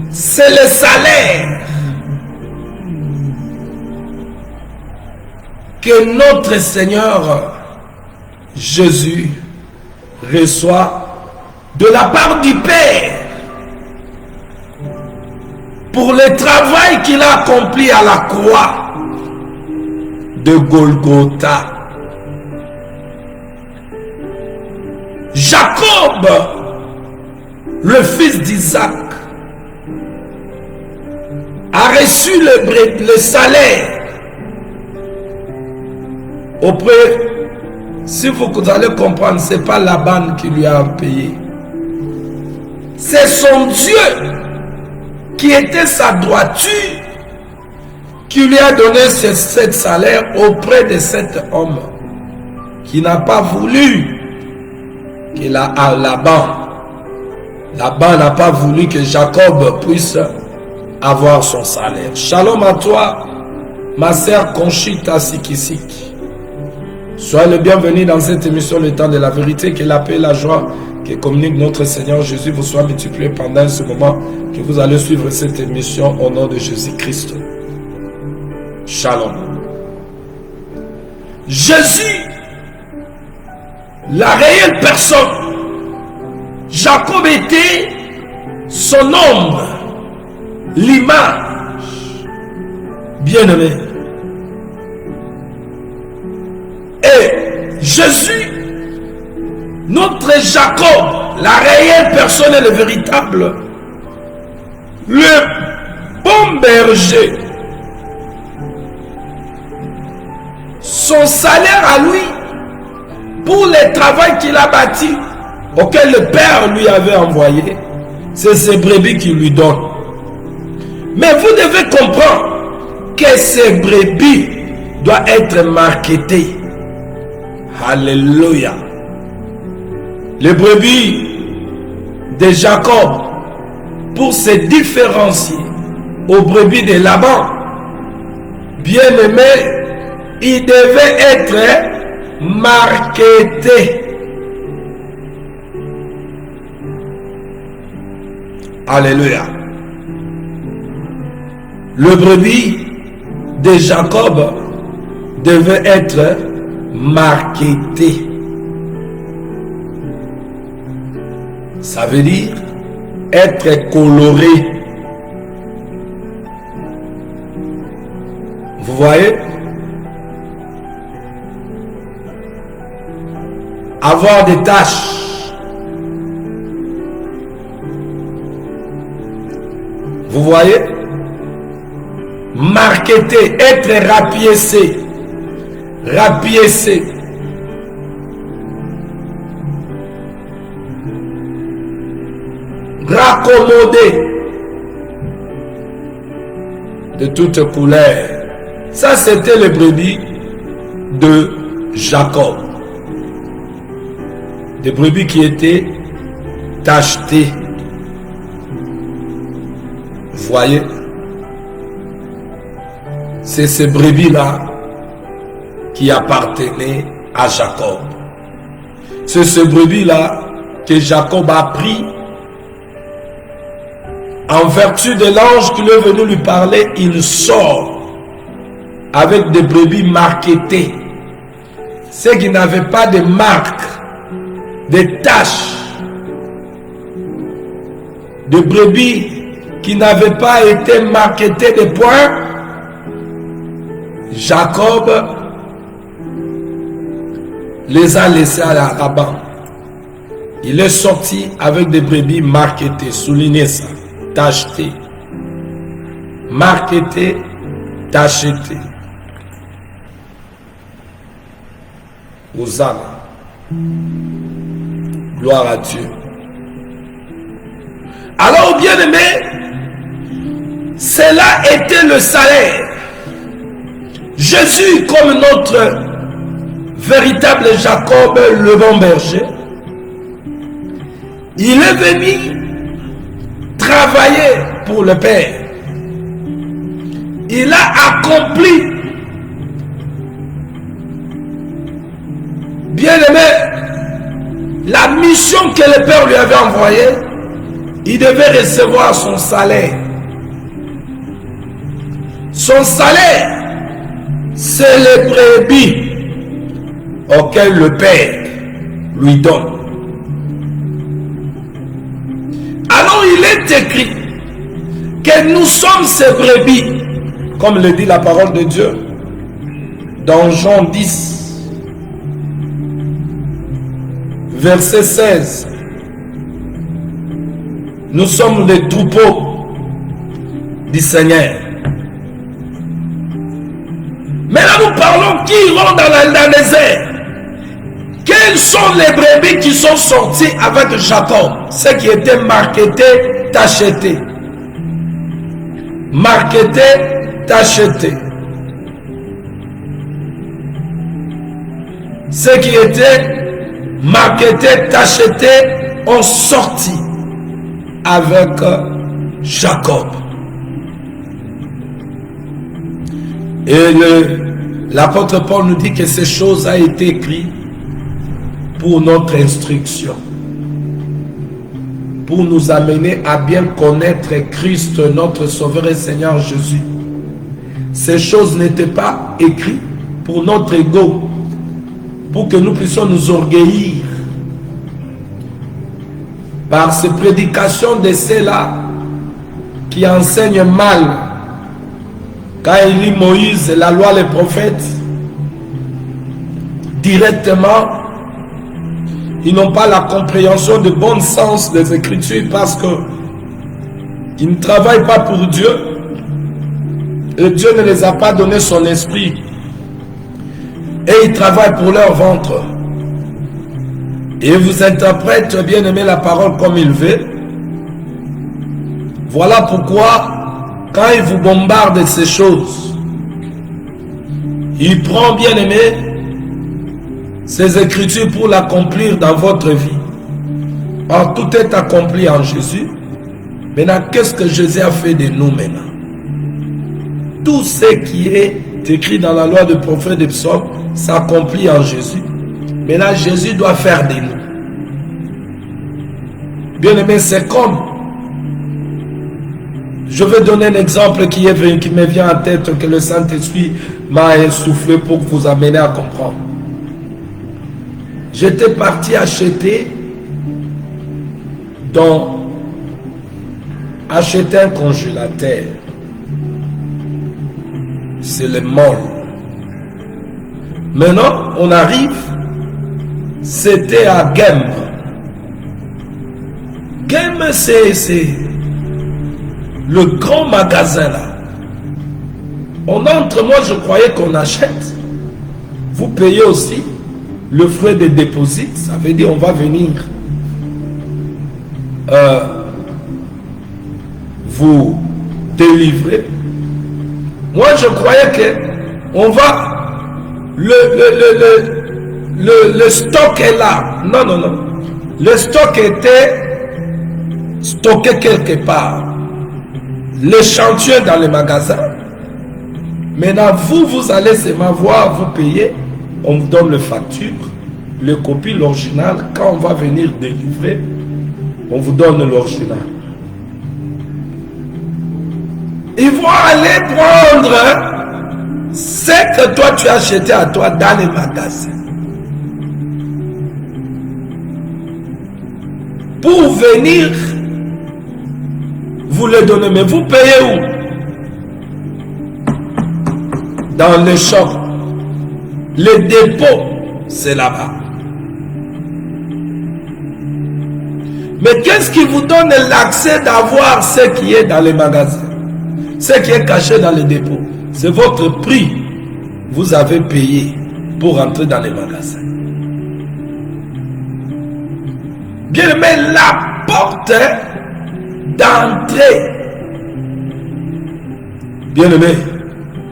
c'est le salaire que notre Seigneur Jésus reçoit de la part du Père pour le travail qu'il a accompli à la croix de Golgotha. Jacob, le fils d'Isaac, a reçu le salaire auprès, si vous allez comprendre, ce n'est pas Laban qui lui a payé. C'est son Dieu qui était sa droiture qui lui a donné ce salaire auprès de cet homme qui n'a pas voulu que Laban n'a pas voulu que Jacob puisse avoir son salaire. Shalom à toi, ma sœur Conchita Sikisik. Sois le bienvenu dans cette émission Le Temps de la Vérité, que la paix et la joie que communique notre Seigneur Jésus vous soient multipliés pendant ce moment que vous allez suivre cette émission au nom de Jésus-Christ. Shalom. Jésus, la réelle personne. Jacob était son ombre, l'image. Bien-aimé. Et Jésus, notre Jacob, la réelle personne et le véritable, le bon berger, son salaire à lui pour le travail qu'il a bâti, auquel le Père lui avait envoyé. C'est ces brebis qu'il lui donne. Mais vous devez comprendre que ces brebis doivent être marketées. Alléluia. Les brebis de Jacob, pour se différencier aux brebis de Laban, bien aimé, il devait être marketé. Alléluia. Le brebis de Jacob devait être marketé. Ça veut dire être coloré. Vous voyez? Avoir des taches. Vous voyez? Marketé, être rapiécé. Rapiécé. Raccommodé. De toutes couleurs. Ça, c'était le brebis de Jacob. Des brebis qui étaient tachetées. Vous voyez? C'est ces brebis-là qui appartenaient à Jacob. C'est ce brebis-là que Jacob a pris en vertu de l'ange qui est venu lui parler. Il sort avec des brebis marketées. Ceux qui n'avaient pas de marque, des taches, de brebis qui n'avaient pas été marketées de points. Jacob les a laissés à Laban. Il est sorti avec des brebis marketées, soulignez ça, tachetées, marketées, tachetées. Hosanna. Gloire à Dieu. Alors, bien-aimés, cela était le salaire. Jésus, comme notre véritable Jacob, le bon berger, il est venu travailler pour le Père. Il a accompli, bien-aimé, la mission que le Père lui avait envoyée. Il devait recevoir son salaire. Son salaire, c'est les brebis auxquelles le Père lui donne. Alors il est écrit que nous sommes ces brebis, comme le dit la parole de Dieu dans Jean 10, verset 16. Nous sommes les troupeaux du Seigneur. Maintenant nous parlons qui iront dans le désert. Quels sont les brebis qui sont sortis avec Jacob? Ceux qui étaient marketés, tachetés. Marketés, tachetés. Ceux qui étaient marketés, tachetés ont sorti avec Jacob. Et l'apôtre Paul nous dit que ces choses ont été écrites pour notre instruction, pour nous amener à bien connaître Christ, notre Sauveur et Seigneur Jésus. Ces choses n'étaient pas écrites pour notre ego, pour que nous puissions nous orgueillir par ces prédications de ceux-là qui enseignent mal. Quand il lit Moïse, la loi, les prophètes, directement, ils n'ont pas la compréhension de bon sens des Écritures parce qu'ils ne travaillent pas pour Dieu. Et Dieu ne les a pas donné son esprit. et ils travaillent pour leur ventre. Et vous interprètent, bien aimé, la parole comme ils veulent. Voilà pourquoi, quand ils vous bombardent de ces choses, il prend, bien aimé, ces écritures pour l'accomplir dans votre vie. Or, tout est accompli en Jésus. Maintenant, qu'est-ce que Jésus a fait de nous maintenant? Tout ce qui est écrit dans la loi du prophète des psaumes s'accomplit en Jésus. Maintenant, Jésus doit faire de nous. Bien aimé, c'est comme... Je vais donner un exemple qui me vient en tête, que le Saint-Esprit m'a insufflé pour vous amener à comprendre. J'étais parti acheter un congélateur. C'est le mall. Maintenant, on arrive. C'était à Game. Game, c'est le grand magasin là. On entre, moi je croyais qu'on achète. Vous payez aussi le frais de dépôt. Ça veut dire on va venir vous délivrer. Moi je croyais que on va le stock est là. Non, non, non. Le stock était stocké quelque part. L'échantillon dans les magasins. Maintenant, vous allez seulement voir, vous payez. On vous donne le facture, le copie, l'original. Quand on va venir délivrer, on vous donne l'original. Ils vont aller prendre ce que toi tu as acheté à toi dans les magasins. Pour venir vous le donner. Mais vous payez où? Dans le shop. Le dépôt, c'est là-bas. Mais qu'est-ce qui vous donne l'accès d'avoir ce qui est dans les magasins? Ce qui est caché dans les dépôts. C'est votre prix. Vous avez payé pour entrer dans les magasins. Bien aimé, la porte d'entrée, bien aimé,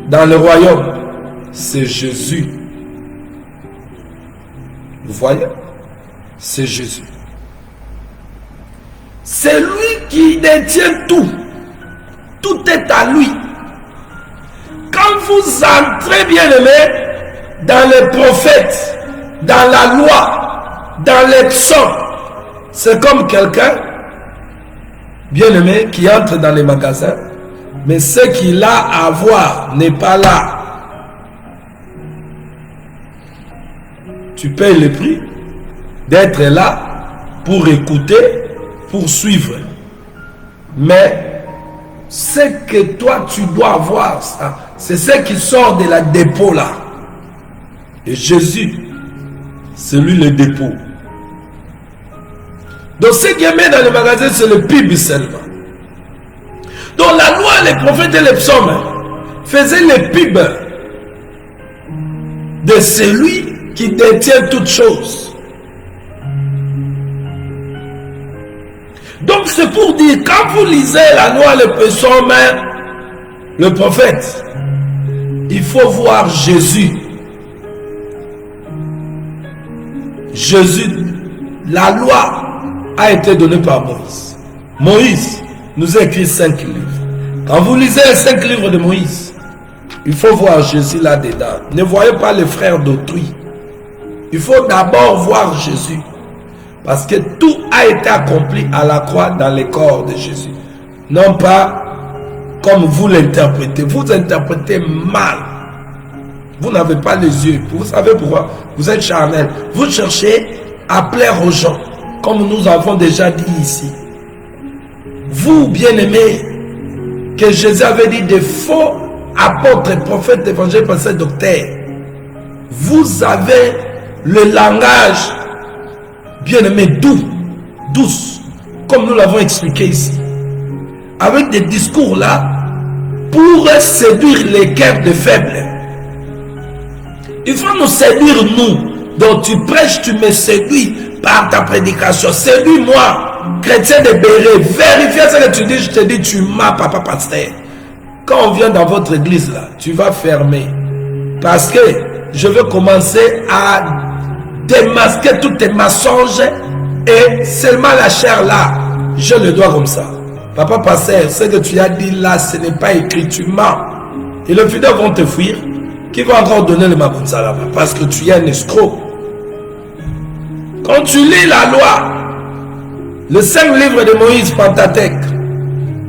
dans le royaume, c'est Jésus. Vous voyez? C'est Jésus. C'est lui qui détient tout. Tout est à lui. Quand vous entrez, bien aimé, dans les prophètes, dans la loi, dans les psaumes, c'est comme quelqu'un, bien aimé, qui entre dans les magasins, mais ce qu'il a à voir n'est pas là. Tu payes le prix d'être là pour écouter, pour suivre. Mais ce que toi tu dois avoir, c'est ce qui sort de la dépôt là. Et Jésus, c'est lui le dépôt. Donc ce qui est mis dans le magasin, c'est le PIB seulement. Donc la loi, les prophètes et les psaumes faisaient le PIB de celui qui détient toutes choses. Donc c'est pour dire, quand vous lisez la loi, les psaumes, le prophète, il faut voir Jésus. Jésus, la loi a été donnée par Moïse. Moïse nous a écrit 5 livres. Quand vous lisez les 5 livres de Moïse, il faut voir Jésus là-dedans. Ne voyez pas les frères d'autrui. Il faut d'abord voir Jésus. Parce que tout a été accompli à la croix dans le corps de Jésus. Non pas comme vous l'interprétez. Vous interprétez mal. Vous n'avez pas les yeux. Vous savez pourquoi? Vous êtes charnel. Vous cherchez à plaire aux gens. Comme nous avons déjà dit ici. Vous, bien-aimés, que Jésus avait dit des faux apôtres, prophètes, évangélistes, pasteurs, docteurs. Vous avez le langage, bien-aimé, doux, douce, comme nous l'avons expliqué ici. Avec des discours là, pour séduire les cœurs des faibles. Il faut nous séduire, nous. Donc tu prêches, tu me séduis par ta prédication. Séduis-moi, chrétien de béret. Vérifie ce que tu dis, je te dis, tu m'as, papa pasteur. Quand on vient dans votre église, là, tu vas fermer. Parce que je veux commencer à démasquer tous tes mensonges et seulement la chair là, je le dois comme ça. Papa pasteur, ce que tu as dit là, ce n'est pas écrit, tu mens. Et les fidèles vont te fuir. Qui va encore donner le mabonza là-bas? Parce que tu es un escroc. Quand tu lis la loi, le 5 livres de Moïse, Pentateuque,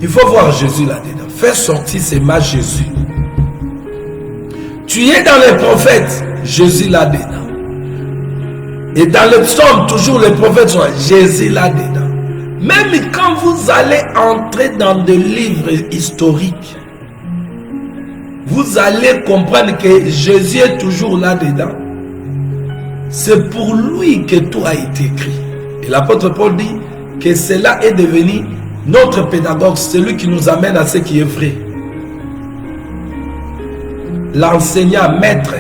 il faut voir Jésus là-dedans. Fais sortir ces mains Jésus. Tu es dans les prophètes, Jésus là-dedans. Et dans le psaume, toujours les prophètes sont Jésus là-dedans. Même quand vous allez entrer dans des livres historiques, vous allez comprendre que Jésus est toujours là-dedans. C'est pour lui que tout a été écrit. Et l'apôtre Paul dit que cela est devenu notre pédagogue, celui qui nous amène à ce qui est vrai. L'enseignant, maître.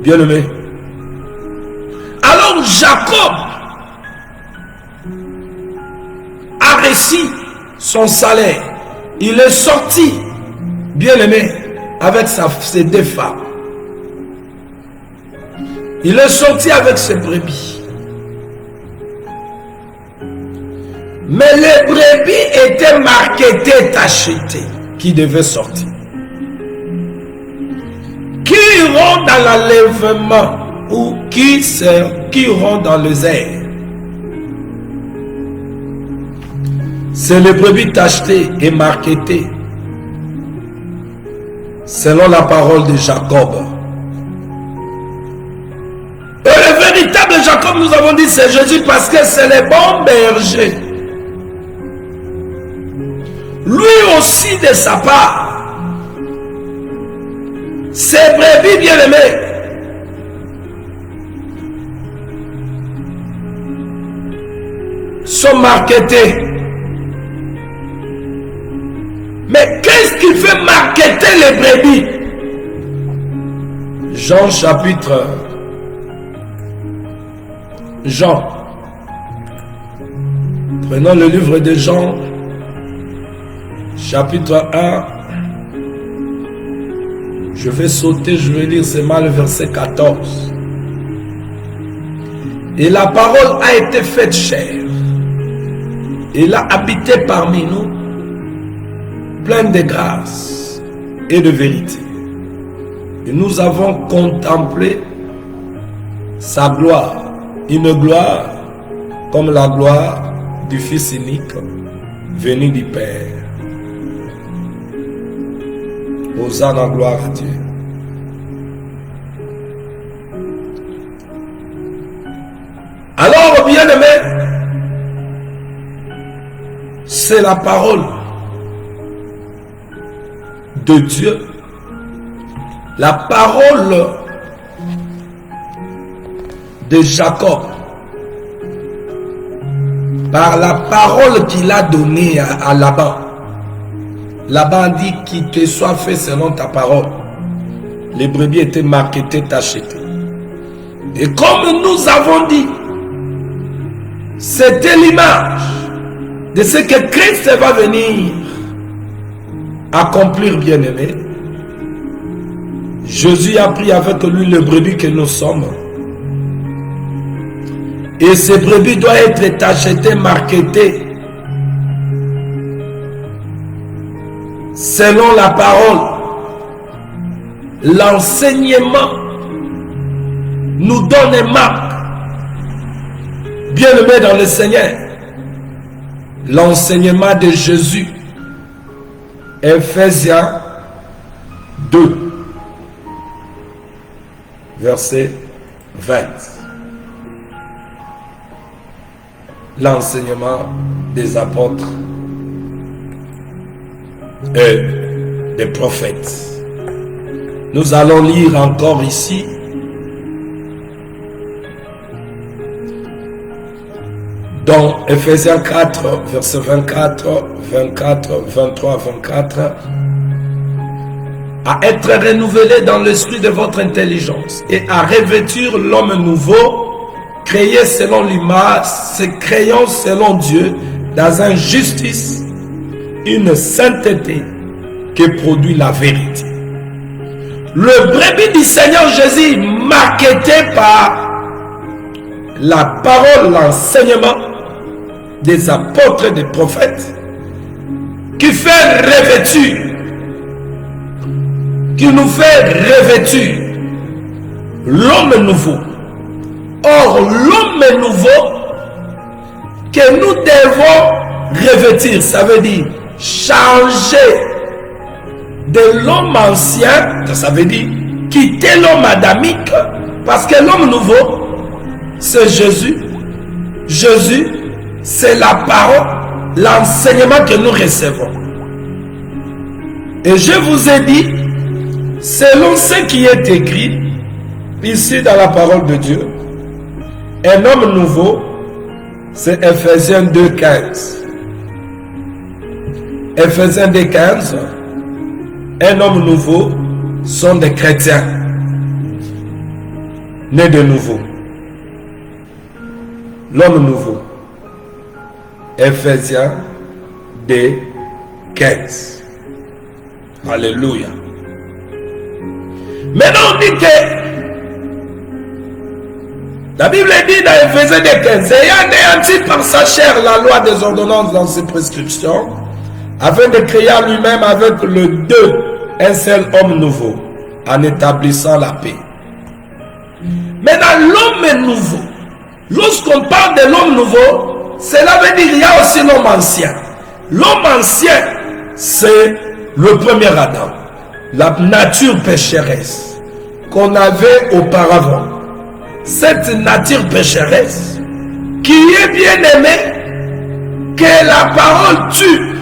Bien-aimé. Alors Jacob a reçu son salaire. Il est sorti, bien-aimé, avec ses deux femmes. Il est sorti avec ses brebis. Mais les brebis étaient marketées, achetées, qui devaient sortir. Qui iront dans l'enlèvement ou qui iront dans les airs? C'est les brebis achetées et marketées selon la parole de Jacob. Et le véritable Jacob, nous avons dit, c'est Jésus parce que c'est le bon berger. Lui aussi de sa part, ses brebis bien-aimés, sont marketées. Mais qu'est-ce qui fait marketer les brebis? Jean chapitre. Jean. Prenons le livre de Jean, chapitre 1. Je vais sauter, je vais lire seulement le verset 14. Et la parole a été faite chair. Il a habité parmi nous, pleine de grâce et de vérité. Et nous avons contemplé sa gloire, une gloire comme la gloire du Fils unique venu du Père. Hosanna en gloire à Dieu. Alors, bien-aimés, c'est la parole de Dieu, la parole de Jacob, par la parole qu'il a donnée à Laban. Laban dit qu'il te soit fait selon ta parole. Les brebis étaient marketées, achetées. Et comme nous avons dit, c'était l'image de ce que Christ va venir accomplir, bien-aimé. Jésus a pris avec lui le brebis que nous sommes. Et ces brebis doivent être achetées, marketées selon la parole. L'enseignement nous donne une marque. Bien-aimé dans le Seigneur, l'enseignement de Jésus, Ephésiens 2, verset 20. L'enseignement des apôtres et des prophètes. Nous allons lire encore ici dans Ephésiens 4, verset 24, 24, 23, 24. à être renouvelé dans l'esprit de votre intelligence et à revêtir l'homme nouveau, créé selon l'image, se créant selon Dieu, dans une justice, une sainteté qui produit la vérité. Le brebis du Seigneur Jésus, marketé par la parole, l'enseignement des apôtres et des prophètes, qui fait revêtir, qui nous fait revêtir l'homme nouveau. Or, l'homme nouveau que nous devons revêtir, ça veut dire changer de l'homme ancien, ça veut dire quitter l'homme adamique, parce que l'homme nouveau, c'est Jésus. Jésus, c'est la parole, l'enseignement que nous recevons. Et je vous ai dit, selon ce qui est écrit ici dans la parole de Dieu, un homme nouveau, c'est Ephésiens 2,15. Ephésiens 2,15, un homme nouveau sont des chrétiens nés de nouveau. L'homme nouveau. Ephésiens 2,15. Alléluia. Maintenant on dit que la Bible dit dans Ephésiens 2,15, ayant anéanti par sa chair la loi des ordonnances dans ses prescriptions, afin de créer à lui-même avec le deux un seul homme nouveau, en établissant la paix. Maintenant, l'homme nouveau, lorsqu'on parle de l'homme nouveau, cela veut dire qu'il y a aussi l'homme ancien. L'homme ancien, c'est le premier Adam, la nature pécheresse qu'on avait auparavant. Cette nature pécheresse qui est bien aimée, que la parole tue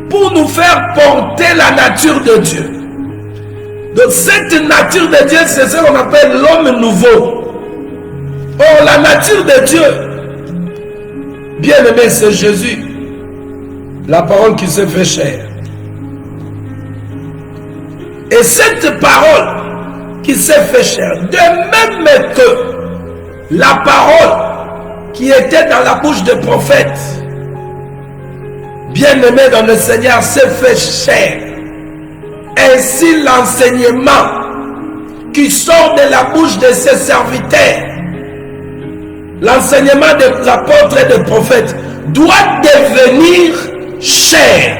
pour nous faire porter la nature de Dieu. Donc cette nature de Dieu, c'est ce qu'on appelle l'homme nouveau. Or la nature de Dieu, bien aimé, c'est Jésus, la parole qui s'est fait chair. Et cette parole qui s'est fait chair, de même que la parole qui était dans la bouche des prophètes, bien-aimé dans le Seigneur, s'est fait chair. Ainsi l'enseignement qui sort de la bouche de ses serviteurs, l'enseignement de l'apôtre et des prophètes, doit devenir chair.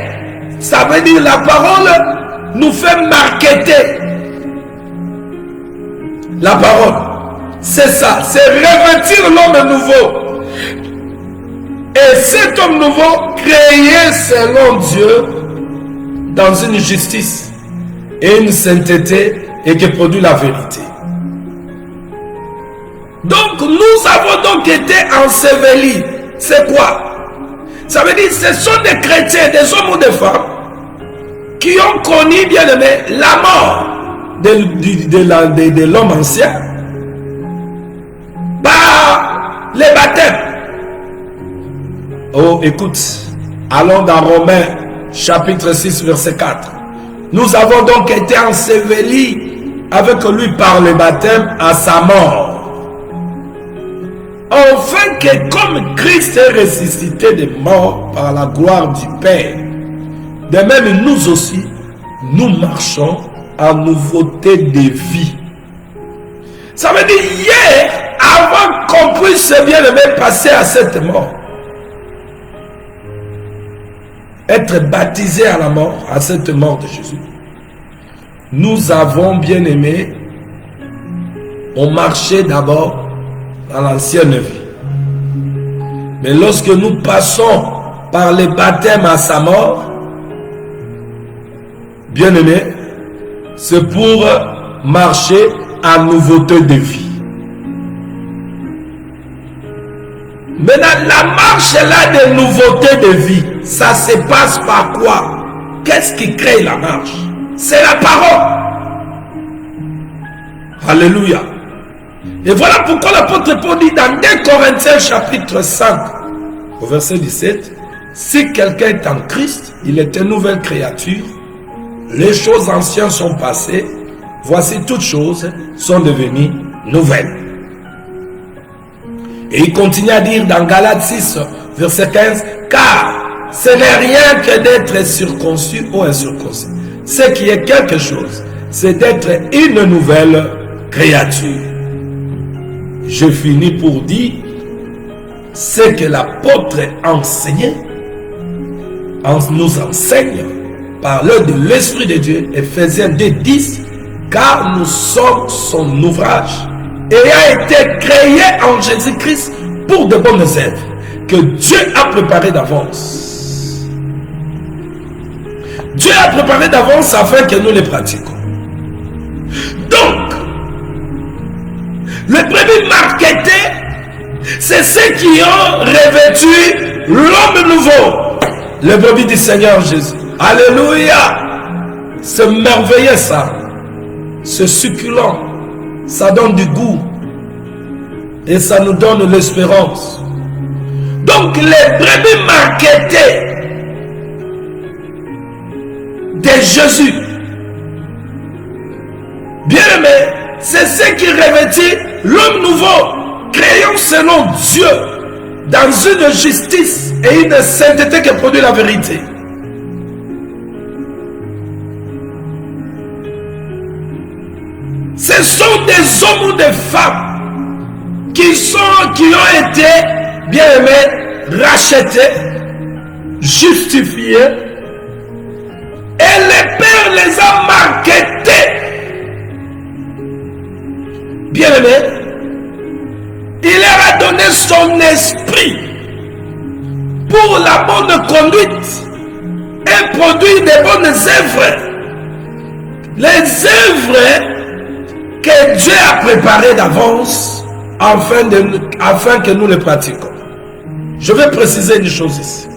Ça veut dire la parole nous fait marketer. La parole, c'est ça, c'est revêtir l'homme nouveau. Et cet homme nouveau, créé selon Dieu, dans une justice et une sainteté, et qui produit la vérité. Donc, nous avons donc été ensevelis. C'est quoi? Ça veut dire que ce sont des chrétiens, des hommes ou des femmes, qui ont connu, bien aimé, la mort de l'homme ancien par les baptêmes. Oh, écoute, allons dans Romains chapitre 6 verset 4. Nous avons donc été ensevelis avec lui par le baptême à sa mort, afin que comme Christ est ressuscité des morts par la gloire du Père, de même nous aussi, nous marchons en nouveauté de vie. Ça veut dire hier, avant qu'on puisse bien aimer passer à cette mort, être baptisé à la mort, à cette mort de Jésus, nous avons bien aimé, on marchait d'abord dans l'ancienne vie. Mais lorsque nous passons par le baptême à sa mort, bien aimé, c'est pour marcher en nouveauté de vie. Maintenant, la marche là de nouveauté de vie, ça se passe par quoi? Qu'est-ce qui crée la marche? C'est la parole. Alléluia. Et voilà pourquoi l'apôtre Paul dit dans 2 Corinthiens chapitre 5, au verset 17, si quelqu'un est en Christ, il est une nouvelle créature. les choses anciennes sont passées, voici toutes choses sont devenues nouvelles. Et il continue à dire dans Galates 6, verset 15, car ce n'est rien que d'être circoncis ou incirconcis. Ce qui est quelque chose, c'est d'être une nouvelle créature. Je finis pour dire ce que l'apôtre enseignait, nous enseigne par l'œuvre de l'Esprit de Dieu, Ephésiens 2:10, car nous sommes son ouvrage, ayant été créé en Jésus-Christ pour de bonnes œuvres que Dieu a préparées d'avance. Dieu a préparé d'avance afin que nous les pratiquions. Donc, les premiers marketés, c'est ceux qui ont revêtu l'homme nouveau, le brebis du Seigneur Jésus. Alléluia! C'est merveilleux ça. C'est succulent. Ça donne du goût. Et ça nous donne l'espérance. Donc les brebis marketés de Jésus, bien-aimés, c'est ceux qui revêtent l'homme nouveau, créant selon Dieu, dans une justice et une sainteté qui produit la vérité. Ce sont des hommes ou des femmes qui ont été, bien-aimés, rachetés, justifiés, et le Père les a marketés. Bien-aimés, il leur a donné son esprit pour la bonne conduite et produire des bonnes œuvres. Les œuvres que Dieu a préparées d'avance afin que nous les pratiquions. Je vais préciser une chose ici.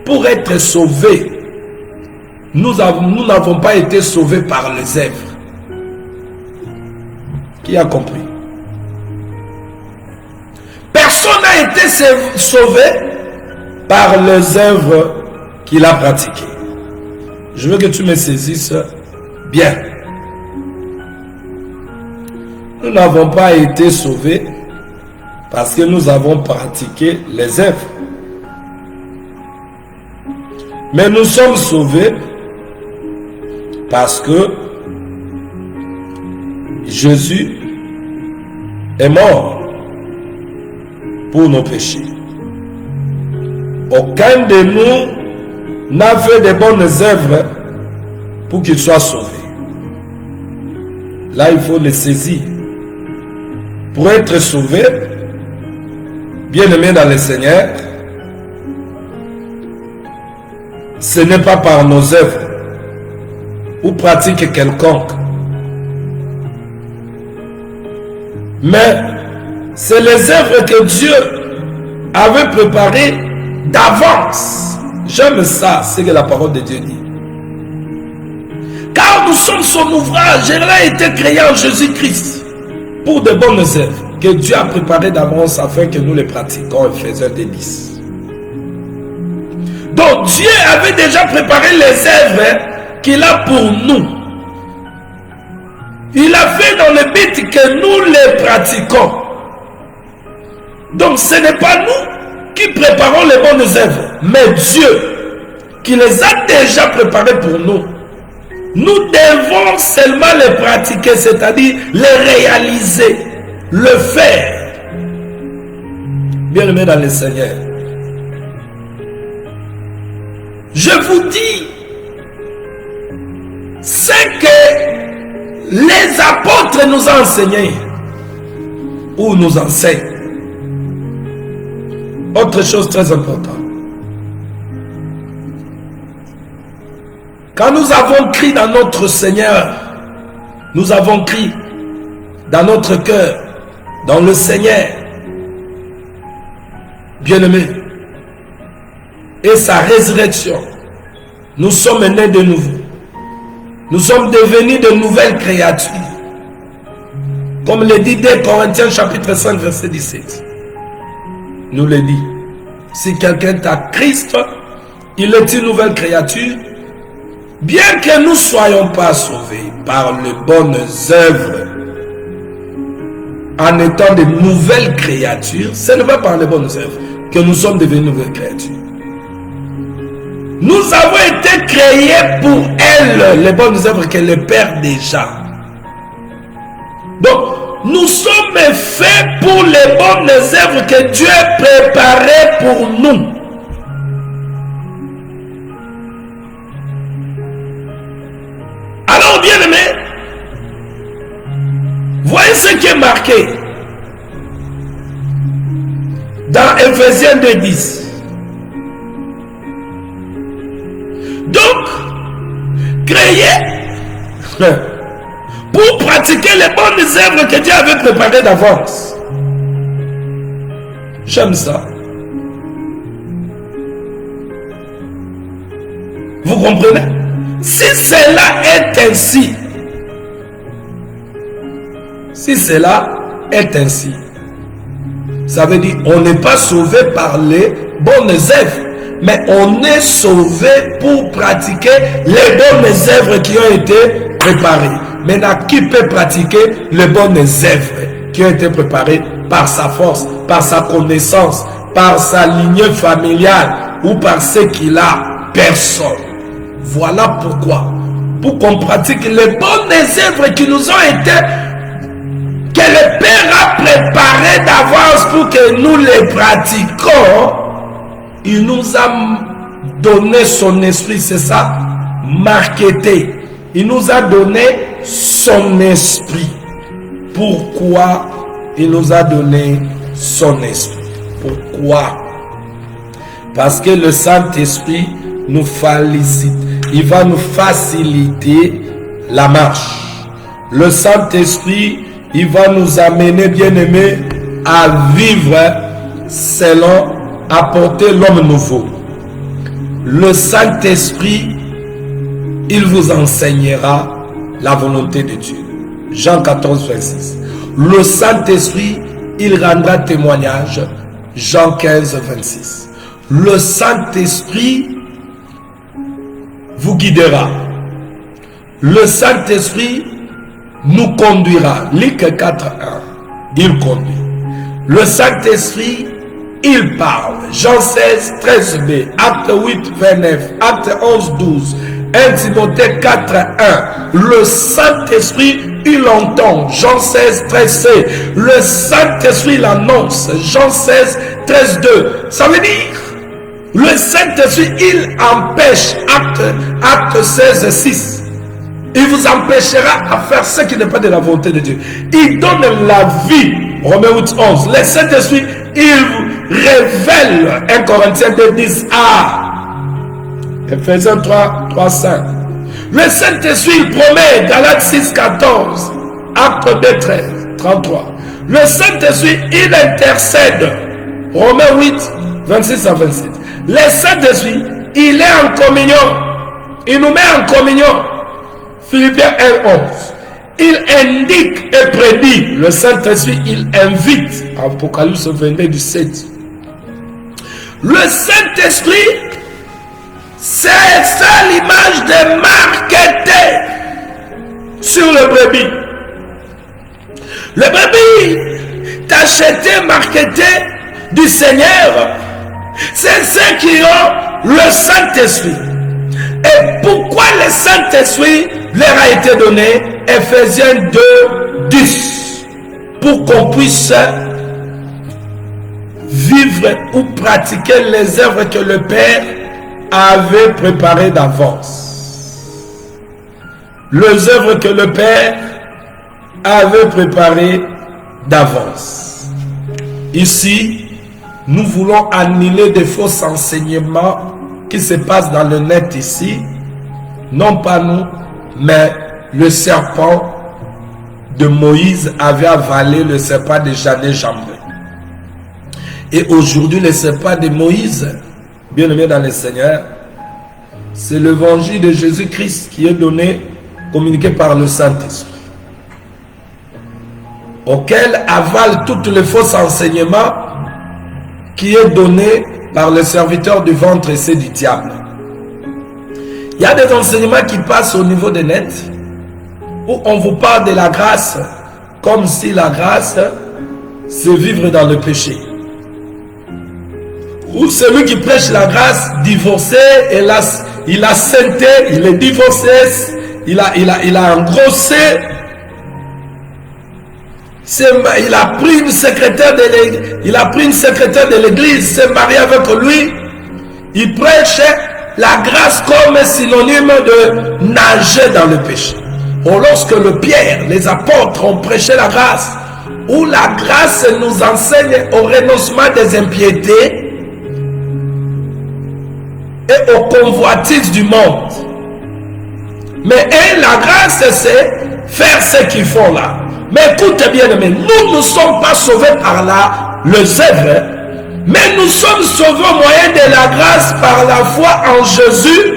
Pour être sauvés, nous n'avons pas été sauvés par les œuvres. Qui a compris? Personne n'a été sauvé par les œuvres qu'il a pratiquées. Je veux que tu me saisisses bien. Nous n'avons pas été sauvés parce que nous avons pratiqué les œuvres. Mais nous sommes sauvés parce que Jésus est mort pour nos péchés. Aucun de nous n'a fait de bonnes œuvres pour qu'il soit sauvé. Là, il faut le saisir. Pour être sauvé, bien-aimé dans le Seigneur, ce n'est pas par nos œuvres ou pratiques quelconques, mais c'est les œuvres que Dieu avait préparées d'avance. J'aime ça, c'est que la parole de Dieu dit. Car nous sommes son ouvrage, elle a été créée en Jésus-Christ pour de bonnes œuvres que Dieu a préparées d'avance afin que nous les pratiquions. Ephésiens 2:10. Donc Dieu avait déjà préparé les œuvres qu'il a pour nous. Il a fait dans le but que nous les pratiquons. Donc ce n'est pas nous qui préparons les bonnes œuvres, mais Dieu qui les a déjà préparées pour nous. Nous devons seulement les pratiquer, c'est-à-dire les réaliser, le faire. Bien-aimés dans le Seigneur, je vous dis ce que les apôtres nous ont enseigné ou nous enseignent. Autre chose très importante. Quand nous avons crié dans notre Seigneur, nous avons crié dans notre cœur, dans le Seigneur, bien-aimés, et sa résurrection, nous sommes nés de nouveau. Nous sommes devenus de nouvelles créatures. Comme le dit 2 Corinthiens chapitre 5 verset 17. Nous le dit. Si quelqu'un est à Christ, il est une nouvelle créature. bien que nous ne soyons pas sauvés par les bonnes œuvres, en étant de nouvelles créatures, ce n'est pas par les bonnes œuvres que nous sommes devenus nouvelles créatures. Nous avons été créés pour elles, les bonnes œuvres que le Père déjà. Donc, nous sommes faits pour les bonnes œuvres que Dieu a préparées pour nous. Alors, bien aimé, voyez ce qui est marqué dans Ephésiens 2:10. Donc, créez pour pratiquer les bonnes œuvres que Dieu avait préparées d'avance. J'aime ça. Vous comprenez? Si cela est ainsi, ça veut dire on n'est pas sauvé par les bonnes œuvres, mais on est sauvé pour pratiquer les bonnes œuvres qui ont été préparées. Maintenant, qui peut pratiquer les bonnes œuvres qui ont été préparées par sa force, par sa connaissance, par sa lignée familiale ou par ce qu'il a? Personne. Voilà pourquoi, pour qu'on pratique les bonnes œuvres qui nous ont été, que le Père a préparées d'avance pour que nous les pratiquions, il nous a donné son esprit, c'est ça, marketé. Il nous a donné son esprit. Pourquoi il nous a donné son esprit? Pourquoi? Parce que le Saint-Esprit nous félicite. Il va nous faciliter la marche. Le Saint-Esprit, il va nous amener, bien-aimés, à vivre selon, apporter l'homme nouveau. Le Saint-Esprit, il vous enseignera la volonté de Dieu. Jean 14, 26. Le Saint-Esprit, il rendra témoignage. Jean 15, 26. Le Saint-Esprit vous guidera. Le Saint-Esprit nous conduira. Luc 4, 1. Il conduit. Le Saint-Esprit, il parle. Jean 16, 13b. Acte 8, 29. Acte 11, 12. 1 Timothée 4, 1. Le Saint-Esprit, il entend. Jean 16, 13c. Le Saint-Esprit l'annonce. Jean 16, 13, 2. Ça veut dire, le Saint-Esprit, il empêche. Acte 16, 6. Il vous empêchera à faire ce qui n'est pas de la volonté de Dieu. Il donne la vie. Romains 8, 11. Le Saint-Esprit, il révèle 1 Corinthiens 2, 10. Ephésiens 3, 3, 5. Le Saint-Esprit, il promet. Galates 6, 14. Acte 2, 13, 33. Le Saint-Esprit, il intercède. Romains 8, 26 à 27. Le Saint-Esprit, il est en communion. Il nous met en communion. Philippiens 1, 11. Il indique et prédit. Le Saint-Esprit, il invite. Apocalypse 22, 17. Le Saint-Esprit, c'est ça l'image de marketé sur le brebis. Le brebis t'acheté, marketé du Seigneur, c'est ceux qui ont le Saint-Esprit. Et pourquoi le Saint-Esprit leur a été donné? Ephésiens 2, 10. Pour qu'on puisse vivre ou pratiquer les œuvres que le Père avait préparées d'avance. Les œuvres que le Père avait préparées d'avance. Ici, nous voulons annuler des faux enseignements qui se passent dans le net ici. Non pas nous, mais le serpent de Moïse avait avalé le serpent de Janné-Jambé. Et aujourd'hui, le serpent de Moïse, bien aimé dans le Seigneur, c'est l'évangile de Jésus-Christ qui est donné, communiqué par le Saint-Esprit, auquel avale tous les faux enseignements qui est donné par le serviteur du ventre et c'est du diable. Il y a des enseignements qui passent au niveau des net, où on vous parle de la grâce, comme si la grâce, c'est vivre dans le péché. Ou celui qui prêche la grâce, divorcé, et là, il a sainté, il est divorcé, il a engrossé, il a pris une secrétaire de l'église, s'est marié avec lui, il prêche la grâce comme synonyme de nager dans le péché. Or, lorsque le Pierre, les apôtres ont prêché la grâce, où la grâce nous enseigne au renoncement des impiétés et aux convoitises du monde. Mais la grâce, c'est faire ce qu'ils font là. Mais écoutez bien, nous ne sommes pas sauvés par les œuvres, mais nous sommes sauvés au moyen de la grâce par la foi en Jésus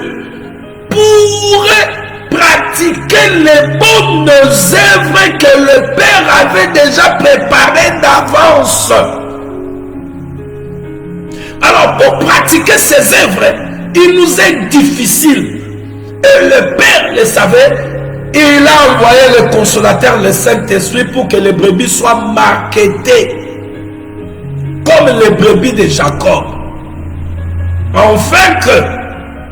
pour pratiquer les bonnes œuvres que le Père avait déjà préparées d'avance. Alors, pour pratiquer ces œuvres, il nous est difficile. Et le Père le savait. Il a envoyé le consolateur, le Saint-Esprit, pour que les brebis soient marketées comme les brebis de Jacob. Afin que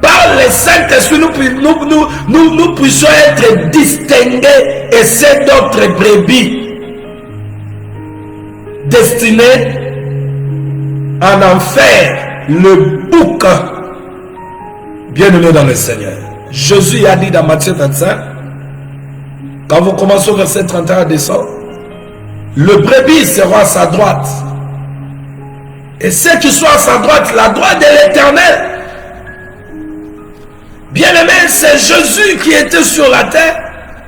par le Saint-Esprit, nous puissions être distingués et c'est d'autres brebis destinées à en faire le bouc bien-aimé dans le Seigneur. Jésus a dit dans Matthieu 25, quand vous commencez au verset 31 à descendre, le brebis sera à sa droite. Et ceux qui sont à sa droite, la droite de l'Éternel. Bien-aimé, c'est Jésus qui était sur la terre.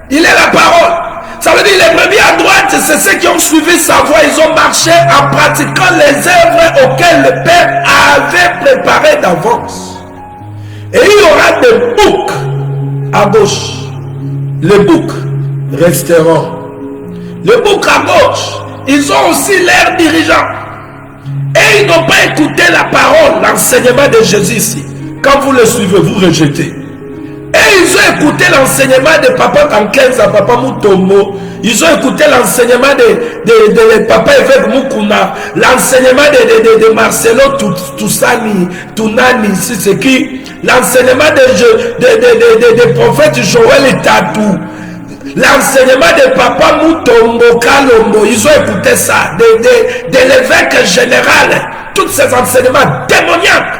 Il est la parole. Ça veut dire les brebis à droite, c'est ceux qui ont suivi sa voie. Ils ont marché en pratiquant les œuvres auxquelles le Père avait préparé d'avance. Et il y aura des boucs à gauche. Les boucs resteront. Les boucs à gauche, ils ont aussi l'air dirigeants. Et ils n'ont pas écouté la parole, l'enseignement de Jésus ici. Quand vous le suivez, vous rejetez. Et ils ont écouté l'enseignement de Papa Kankenza, Papa Mutombo. Ils ont écouté l'enseignement de Papa Évêque Mukuna, l'enseignement de Marcelo Tunani, c'est qui, l'enseignement de prophète Joël Tatou, l'enseignement de Papa Mutombo Kalombo. Ils ont écouté ça, de l'évêque général, tous ces enseignements démoniaques.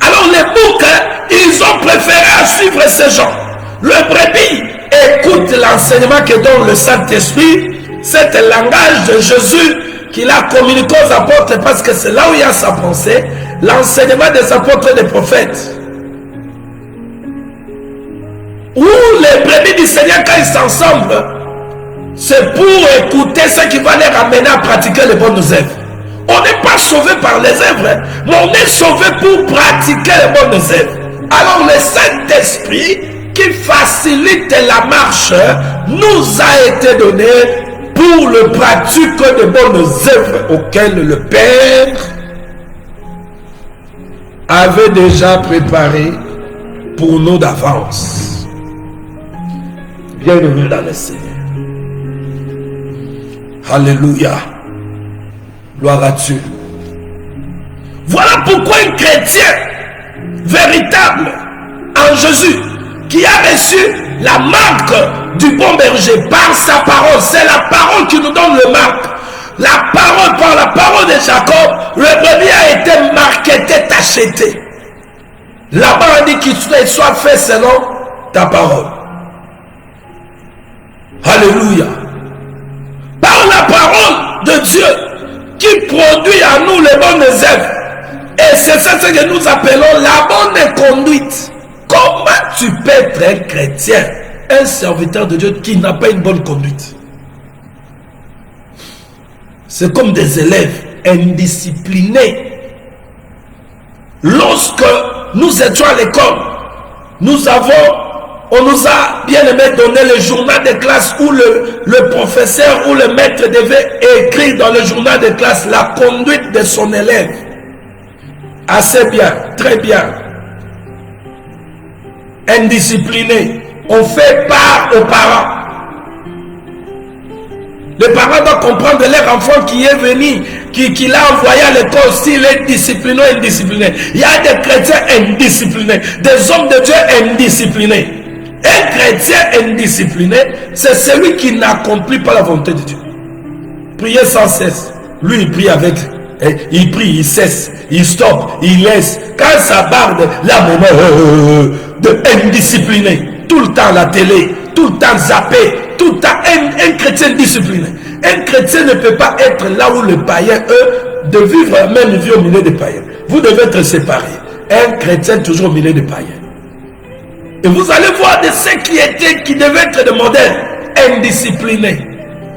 Alors les boucs, ils ont préféré à suivre ces gens. Le brebis écoute l'enseignement que donne le Saint-Esprit, c'est le langage de Jésus qu'il a communiqué aux apôtres, parce que c'est là où il y a sa pensée, l'enseignement des apôtres et des prophètes. Où les brebis du Seigneur, quand ils s'ensemble, c'est pour écouter ce qui va les ramener à pratiquer les bonnes œuvres. On n'est pas sauvé par les œuvres, mais on est sauvé pour pratiquer les bonnes œuvres. Alors le Saint-Esprit qui facilite la marche nous a été donné pour le pratique de bonnes œuvres auxquelles le Père avait déjà préparé pour nous d'avance. Bienvenue dans le Seigneur. Alléluia. Gloire à Dieu. Voilà pourquoi un chrétien véritable en Jésus, qui a reçu la marque du bon berger par sa parole, c'est la parole qui nous donne le marque. La parole, par la parole de Jacob, le brebis a été marqueté, acheté. Là-bas on dit qu'il soit fait selon ta parole. Alléluia. Par la parole de Dieu qui produit à nous les bonnes œuvres. Et c'est ça ce que nous appelons la bonne conduite. Comment tu peux être un chrétien, un serviteur de Dieu qui n'a pas une bonne conduite? C'est comme des élèves indisciplinés. Lorsque nous étions à l'école, on nous a bien aimé donné le journal de classe où le professeur ou le maître devait écrire dans le journal de classe la conduite de son élève. Assez bien, très bien. indisciplinés. On fait part aux parents. Les parents doivent comprendre leur enfant qui est venu, qui l'a envoyé à l'école, s'il est discipliné ou indiscipliné. Il y a des chrétiens indisciplinés, des hommes de Dieu indisciplinés. Un chrétien indiscipliné, c'est celui qui n'accomplit pas la volonté de Dieu. Prier sans cesse. Lui, il prie avec, il prie, il cesse, il stoppe, il laisse. Quand ça barde, la moment de indiscipliné. Tout le temps la télé, tout le temps zappé, tout le temps un chrétien discipliné. Un chrétien ne peut pas être là où les païens, eux, de vivre la même vie au milieu des païens. Vous devez être séparés. Un chrétien toujours au milieu des païens. Et vous allez voir de ceux qui devaient être des modèles indisciplinés.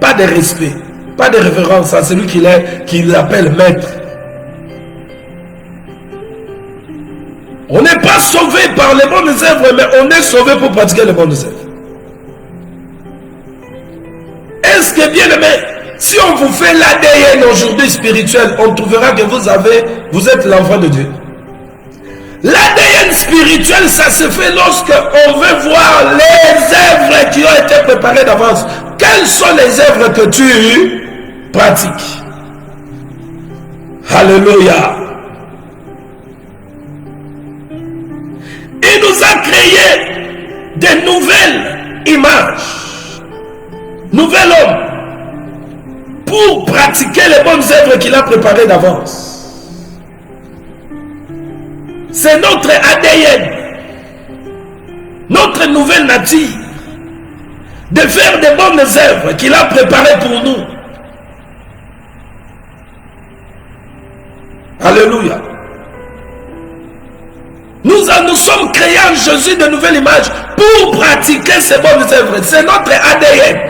Pas de respect, pas de révérence à celui qui l'appelle maître. On n'est pas sauvé par les bonnes œuvres, mais on est sauvé pour pratiquer les bonnes œuvres. Est-ce que, bien aimé, si on vous fait l'ADN aujourd'hui spirituel, on trouvera que vous êtes l'enfant de Dieu. L'ADN spirituel, ça se fait lorsque on veut voir les œuvres qui ont été préparées d'avance. Quelles sont les œuvres que tu pratiques? Alléluia. Il nous a créé de nouvelles images, nouvel homme, pour pratiquer les bonnes œuvres qu'il a préparées d'avance. C'est notre ADN, notre nouvelle nature, de faire des bonnes œuvres qu'il a préparées pour nous. Alléluia. Nous sommes créés en Jésus de nouvelles images pour pratiquer ces bonnes œuvres. C'est notre ADN.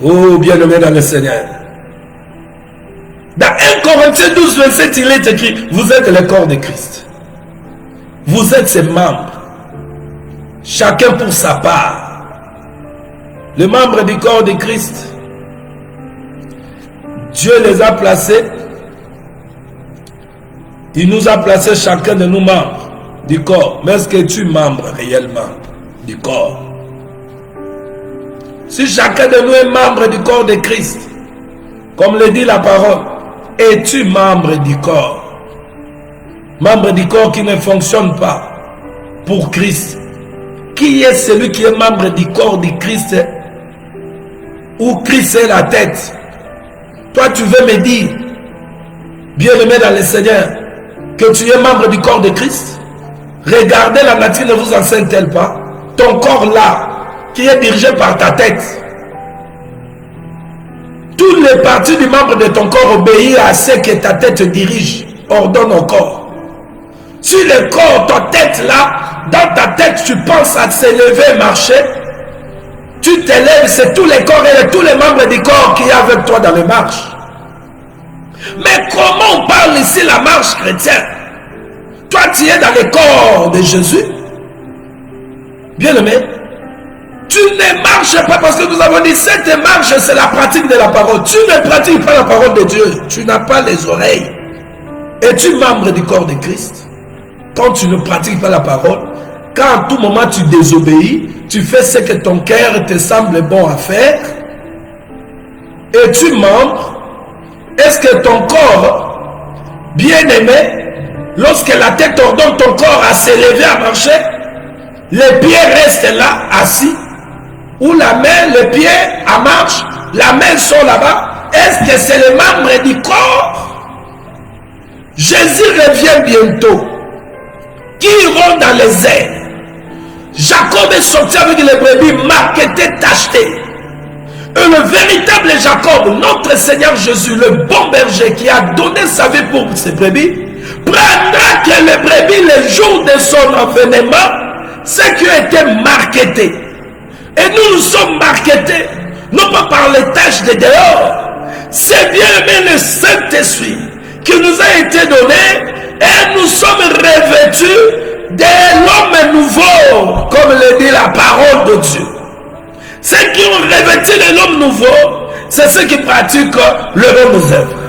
Oh, bien-aimé dans le Seigneur. Dans 1 Corinthiens 12, 27, il est écrit, vous êtes le corps de Christ. Vous êtes ses membres. Chacun pour sa part. Les membres du corps de Christ, Dieu les a placés. Il nous a placé chacun de nous membres du corps. Mais est-ce que tu es membre réellement du corps? Si chacun de nous est membre du corps de Christ, comme le dit la parole, es-tu membre du corps? Membre du corps qui ne fonctionne pas pour Christ. Qui est celui qui est membre du corps de Christ? Où Christ est la tête? Toi, tu veux me dire, bien-aimé dans le Seigneur, que tu es membre du corps de Christ? Regardez, la nature ne vous enseigne-t-elle pas? Ton corps là, qui est dirigé par ta tête. Toutes les parties du membre de ton corps obéissent à ce que ta tête dirige, ordonne au corps. Si le corps, ta tête là, dans ta tête, tu penses à se lever, marcher, tu t'élèves, c'est tous les corps et tous les membres du corps qui sont avec toi dans les marches. Mais comment on parle ici la marche chrétienne? Toi, tu es dans le corps de Jésus. Bien-aimé, tu ne marches pas parce que nous avons dit cette marche, c'est la pratique de la parole. Tu ne pratiques pas la parole de Dieu. Tu n'as pas les oreilles. Es-tu membre du corps de Christ? Quand tu ne pratiques pas la parole, quand à tout moment tu désobéis, tu fais ce que ton cœur te semble bon à faire, es-tu membre? Est-ce que ton corps, bien-aimé, lorsque la tête ordonne ton corps à se lever, à marcher, les pieds restent là, assis, ou la main, les pieds en marche, la main sont là-bas? Est-ce que c'est les membres du corps? Jésus revient bientôt. Qui iront dans les airs? Jacob est sorti avec les brebis marquetées, tachetées. Et le véritable Jacob, notre Seigneur Jésus, le bon berger qui a donné sa vie pour ses brebis, prendra que les brebis, le jour de son avènement, ceux qui ont été marketés. Et nous sommes marketés, non pas par les tâches de dehors. C'est bien aimé le Saint-Esprit qui nous a été donné et nous sommes revêtus de l'homme nouveau, comme le dit la parole de Dieu. Ceux qui ont revêtu de l'homme nouveau, c'est ceux qui pratiquent les bonnes œuvres.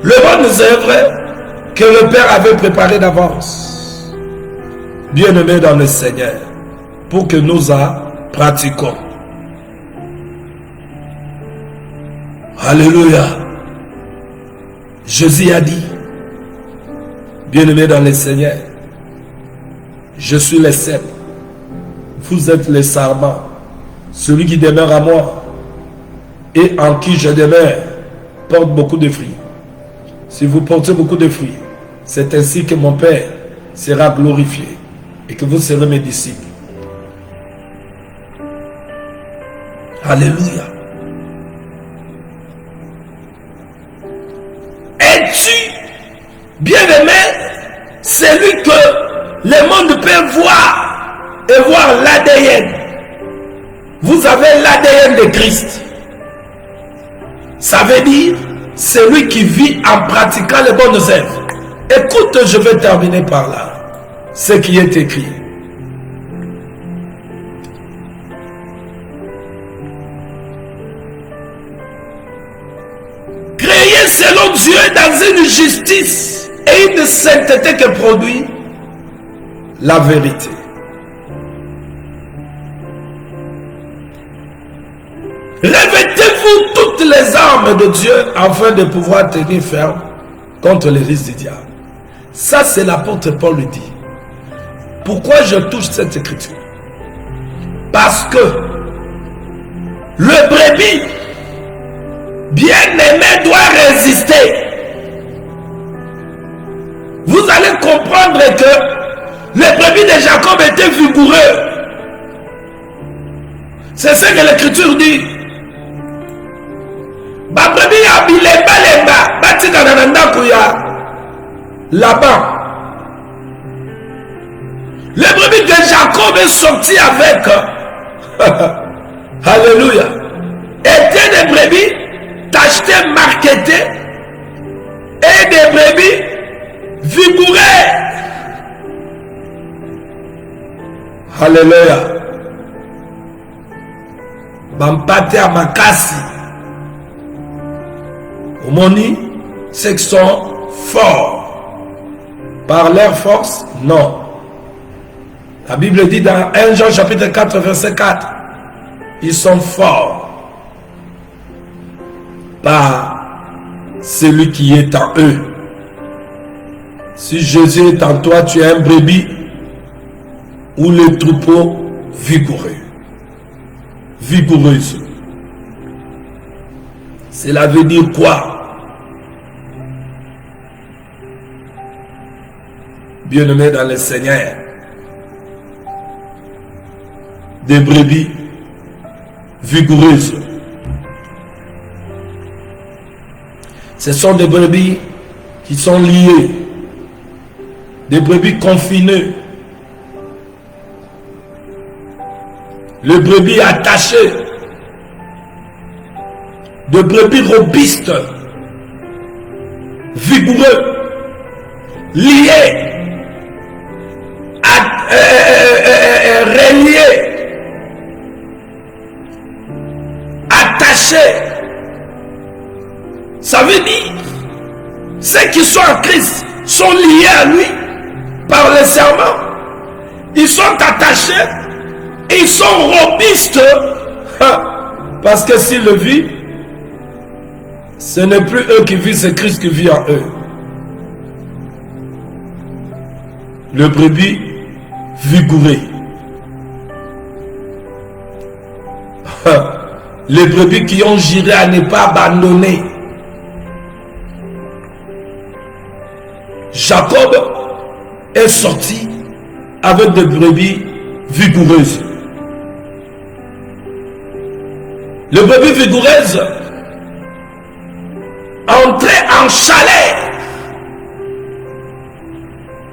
Les bonnes œuvres que le Père avait préparé d'avance. Bien-aimés dans le Seigneur, pour que nous pratiquions. Alléluia. Jésus a dit, bien-aimés dans le Seigneur, je suis le cep, vous êtes les sarments. Celui qui demeure à moi et en qui je demeure porte beaucoup de fruits. Si vous portez beaucoup de fruits, c'est ainsi que mon Père sera glorifié et que vous serez mes disciples. Alléluia. Es-tu bien-aimé, celui que le monde peut voir et voir l'ADN? Vous avez l'ADN de Christ. Ça veut dire celui qui vit en pratiquant les bonnes œuvres. Écoute, je vais terminer par là. Ce qui est écrit. Créé selon Dieu dans une justice et une sainteté que produit la vérité. Revêtez-vous toutes les armes de Dieu afin de pouvoir tenir ferme contre les risques du diable. Ça, c'est l'apôtre Paul lui dit. Pourquoi je touche cette écriture? Parce que le brebis bien-aimé doit résister. Vous allez comprendre que le brebis de Jacob était vigoureux. C'est ce que l'écriture dit. Là-bas, le brebis de Jacob est sorti avec alléluia, étaient des brebis tachetées, marketées et des brebis vigoureux. Alléluia. Bampate à Makasi. Omoni, ceux qui sont forts. Par leur force, non. La Bible dit dans 1 Jean chapitre 4, verset 4, ils sont forts par celui qui est en eux. Si Jésus est en toi, tu es un brebis ou le troupeau vigoureux. Vigoureuse. Cela veut dire quoi? Bien-aimés dans le Seigneur, des brebis vigoureuses. Ce sont des brebis qui sont liées, des brebis confinées, le brebis attaché, de brebis robustes, vigoureux, liés, reliés, attachés. Ça veut dire ceux qui sont en Christ sont liés à lui par le serment. Ils sont attachés, ils sont robustes, parce que s'ils le vivent, ce n'est plus eux qui vivent, c'est Christ qui vit en eux. Le brebis vigoureux. Les brebis qui ont juré à ne pas abandonner. Jacob est sorti avec des brebis vigoureuses. Le brebis vigoureuse entrait en chaleur.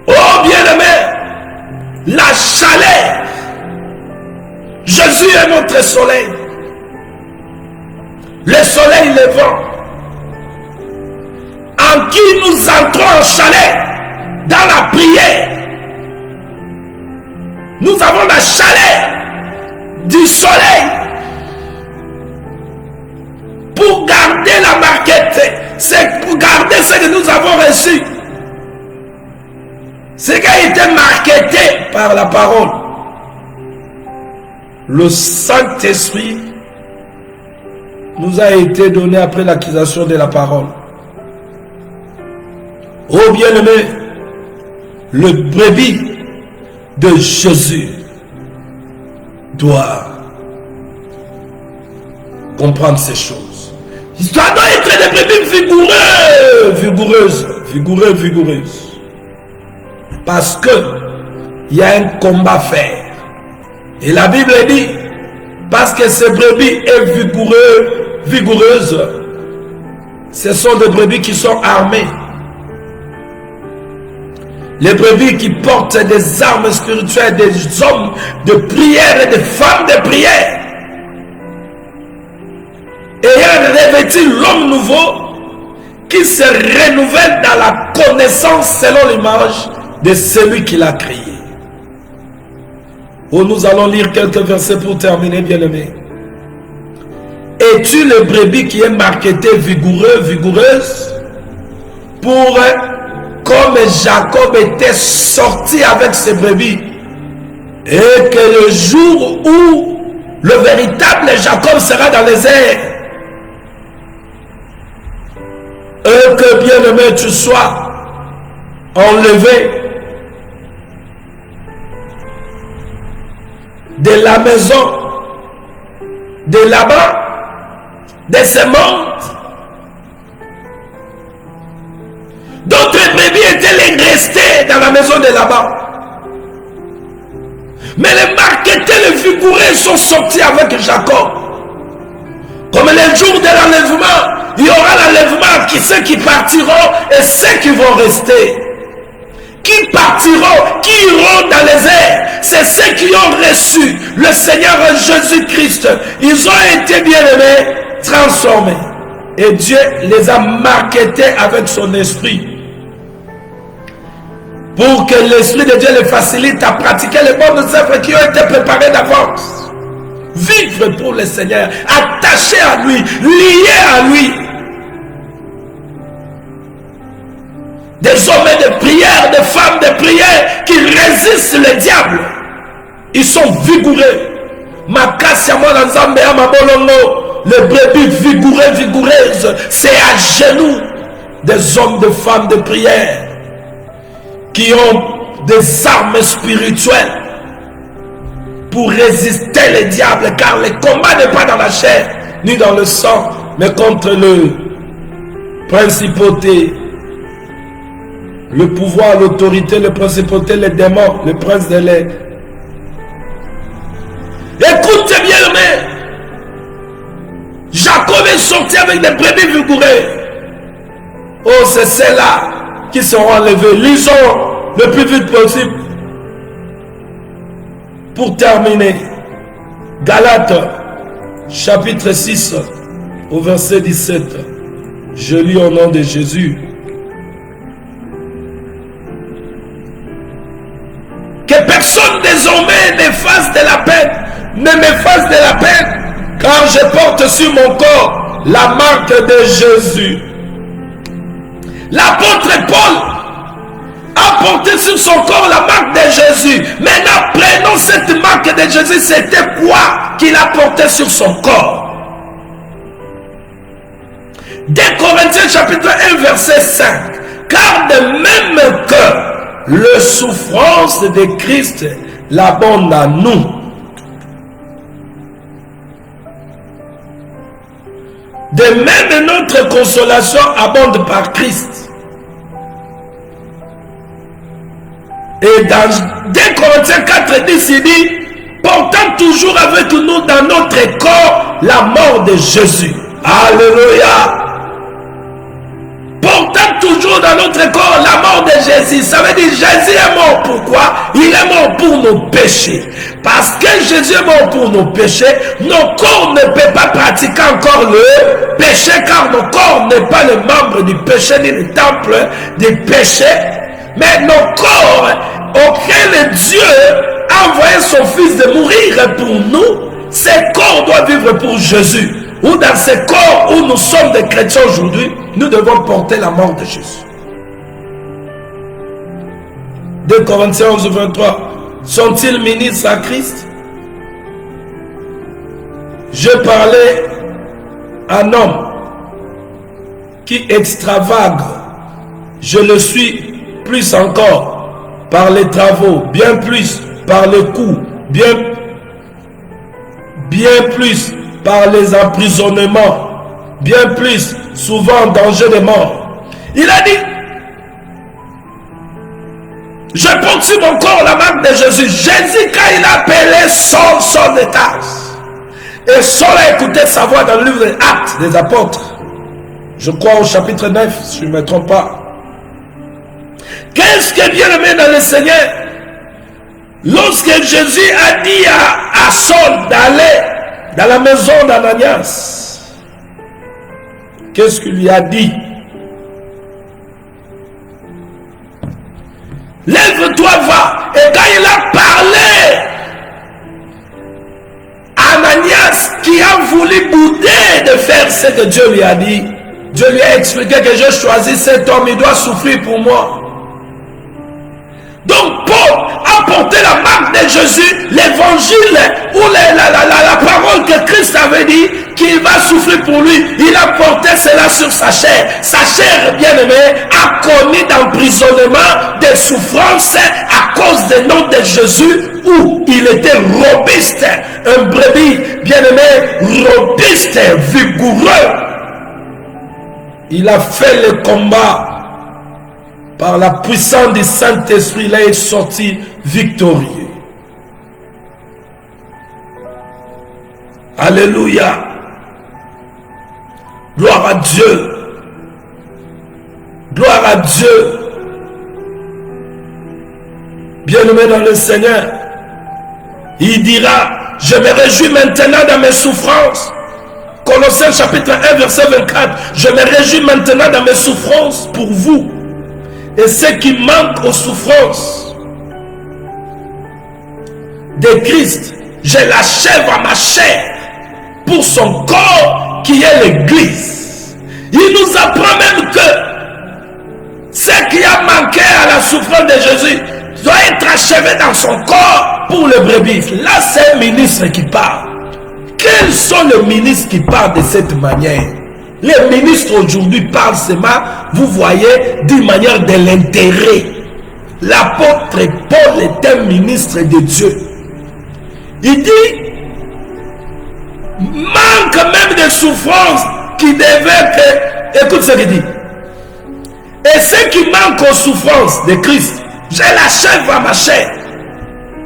Oh bien-aimé, la chaleur. Jésus est notre soleil. Le soleil levant, en qui nous entrons en chaleur dans la prière. Nous avons la chaleur du soleil pour garder la marquette. C'est pour garder ce que nous avons reçu. Ce qui a été marketé par la parole. Le Saint-Esprit nous a été donné après l'acquisition de la parole. Oh bien-aimé, le brebis de Jésus doit comprendre ces choses. Ça doit être des brebis vigoureuses. Parce que il y a un combat à faire. Et la Bible dit, parce que ces brebis est vigoureuse, ce sont des brebis qui sont armées. Les brebis qui portent des armes spirituelles, des hommes de prière et des femmes de prière. Ayant revêtu l'homme nouveau qui se renouvelle dans la connaissance selon l'image de celui qui l'a créé. Oh, nous allons lire quelques versets pour terminer, bien-aimé. Es-tu le brebis qui est marketé vigoureuse pour, comme Jacob était sorti avec ses brebis, et que le jour où le véritable Jacob sera dans les airs, et que bien-aimé tu sois enlevé de la maison de là-bas, de ce monde. D'autres brebis étaient restés dans la maison de là-bas. Mais les marquetés, les vigoureux sont sortis avec Jacob. Comme le jour de l'enlèvement, il y aura l'enlèvement, ceux qui partiront et ceux qui vont rester. Qui partiront, qui iront dans les airs, c'est ceux qui ont reçu le Seigneur Jésus-Christ. Ils ont été bien-aimés, transformés. Et Dieu les a marketés avec son esprit. Pour que l'esprit de Dieu les facilite à pratiquer les bonnes œuvres qui ont été préparées d'avance. Vivre pour le Seigneur, attaché à lui, lié à lui. Des hommes de prière, des femmes de prière qui résistent le diable. Ils sont vigoureux. Les brebis vigoureuses, c'est à genoux des hommes, de femmes de prière qui ont des armes spirituelles pour résister le diable, car le combat n'est pas dans la chair ni dans le sang, mais contre le principauté, le pouvoir, l'autorité, le principauté, les démons, le prince de l'air. Écoutez bien, mais Jacob est sorti avec des brebis vigoureux. Oh, c'est ceux-là qui seront enlevés. Lisons le plus vite possible. Pour terminer, Galates, chapitre 6, au verset 17. Je lis au nom de Jésus. Que personne désormais ne fasse de la peine, ne me fasse de la peine, car je porte sur mon corps la marque de Jésus. L'apôtre Paul a porté sur son corps la marque de Jésus. Maintenant, prenons cette marque de Jésus. C'était quoi qu'il a porté sur son corps? 2 Corinthiens chapitre 1 verset 5. Car de même que le souffrance de Christ l'abonde à nous, de même notre consolation abonde par Christ. Et dans 2 Corinthiens 4, 10, il dit, portant toujours avec nous dans notre corps la mort de Jésus. Alléluia. Portant toujours dans notre corps la mort de Jésus. Ça veut dire Jésus est mort. Pourquoi? Il est mort pour nos péchés. Parce que Jésus est mort pour nos péchés, nos corps ne peuvent pas pratiquer encore le péché, car nos corps n'est pas le membre du péché ni le temple du péché. Mais nos corps, auxquels Dieu a envoyé son Fils de mourir pour nous, ces corps doivent vivre pour Jésus. Ou dans ces corps où nous sommes des chrétiens aujourd'hui, nous devons porter la mort de Jésus. 2 Corinthiens 11, 23. Sont-ils ministres à Christ? Je parlais à un homme qui extravague. Je le suis plus encore par les travaux, bien plus par les coups, bien plus par les emprisonnements, bien plus souvent en danger de mort. Il a dit, je porte sur mon corps la marque de Jésus. Jésus, quand il a appelé Saul, son étage, et Saul a écouté sa voix dans le livre des Actes des Apôtres, je crois au chapitre 9, si je ne me trompe pas. Qu'est-ce qui est bien aimé dans le Seigneur? Lorsque Jésus a dit à Saul d'aller dans la maison d'Ananias, qu'est-ce qu'il lui a dit? Lève-toi, va. Et quand il a parlé, Ananias, qui a voulu bouder de faire ce que Dieu lui a dit, Dieu lui a expliqué que j'ai choisi cet homme, il doit souffrir pour moi. Donc Paul a porté la marque de Jésus, l'évangile ou la parole que Christ avait dit qu'il va souffrir pour lui. Il a porté cela sur sa chair. Sa chair, bien aimée, a connu d'emprisonnement, de souffrances à cause du nom de Jésus, où il était robuste, un brebis, bien aimé, robuste, vigoureux. Il a fait le combat. Par la puissance du Saint-Esprit, il est sorti victorieux. Alléluia. Gloire à Dieu. Gloire à Dieu. Bien-aimé dans le Seigneur, il dira, je me réjouis maintenant dans mes souffrances. Colossiens chapitre 1, verset 24. Je me réjouis maintenant dans mes souffrances pour vous. Et ce qui manque aux souffrances de Christ, je l'achève à ma chair pour son corps qui est l'Église. Il nous apprend même que ce qui a manqué à la souffrance de Jésus doit être achevé dans son corps pour le brebis. Là, c'est un ministre qui parle. Quels sont les ministres qui parlent de cette manière? Les ministres aujourd'hui parlent seulement, vous voyez, d'une manière de l'intérêt. L'apôtre Paul est un ministre de Dieu. Il dit, manque même de souffrance qui devait que... Écoute ce qu'il dit. Et ce qui manque aux souffrances de Christ, je l'achève à ma chair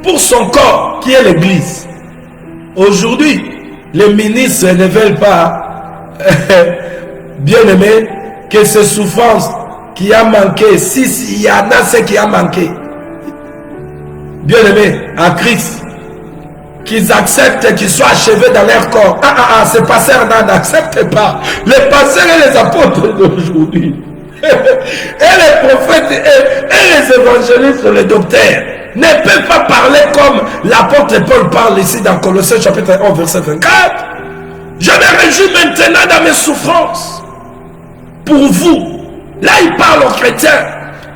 pour son corps qui est l'Église. Aujourd'hui, les ministres ne veulent pas... bien aimé, que ces souffrances qui a manqué, s'il y en a ce qui a manqué, bien aimé, à Christ, qu'ils acceptent qu'ils soient achevés dans leur corps. Ces pasteurs n'acceptent pas. Les pasteurs et les apôtres d'aujourd'hui, et les prophètes et les évangélistes, les docteurs, ne peuvent pas parler comme l'apôtre Paul parle ici dans Colossiens chapitre 1, verset 24. Je me réjouis maintenant dans mes souffrances pour vous. Là, il parle aux chrétiens.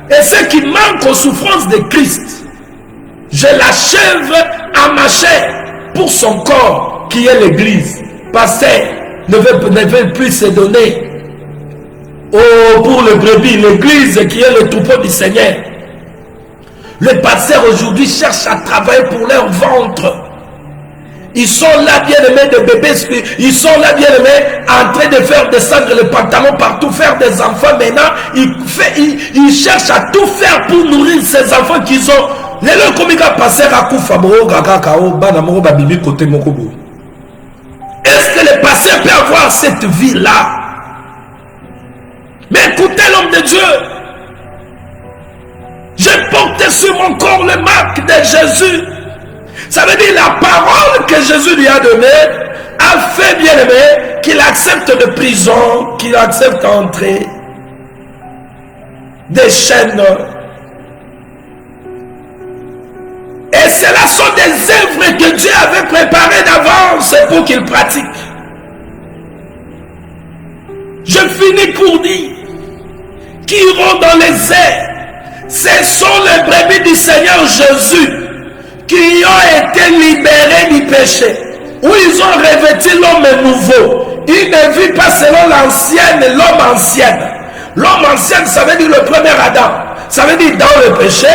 Et ce qui manque aux souffrances de Christ, je l'achève à ma chair pour son corps qui est l'Église. Pasteur ne veut plus se donner pour le brebis, l'Église qui est le troupeau du Seigneur. Les pasteurs aujourd'hui cherchent à travailler pour leur ventre. Ils sont là, bien aimés, de bébés. Ils sont là, bien aimés, en train de faire descendre les pantalons partout, faire des enfants. Maintenant, ils cherchent à tout faire pour nourrir ces enfants qu'ils ont. Les leurs comiques passés à Koufaboro, Gagakao, Banamoro, Babimi, côté Mokobo. Est-ce que les pasteurs peuvent avoir cette vie-là? Mais écoutez l'homme de Dieu. J'ai porté sur mon corps le marque de Jésus. Ça veut dire la parole que Jésus lui a donnée a fait, bien aimé, qu'il accepte de prison, qu'il accepte d'entrer des chaînes. Et cela sont des œuvres que Dieu avait préparées d'avance pour qu'il pratique. Je finis pour dire qu'ils iront dans les airs. Ce sont les brebis du Seigneur Jésus qui ont été libérés du péché, où ils ont revêtu l'homme nouveau. Ils ne vivent pas selon l'ancienne, l'homme ancienne. L'homme ancienne, ça veut dire le premier Adam. Ça veut dire dans le péché.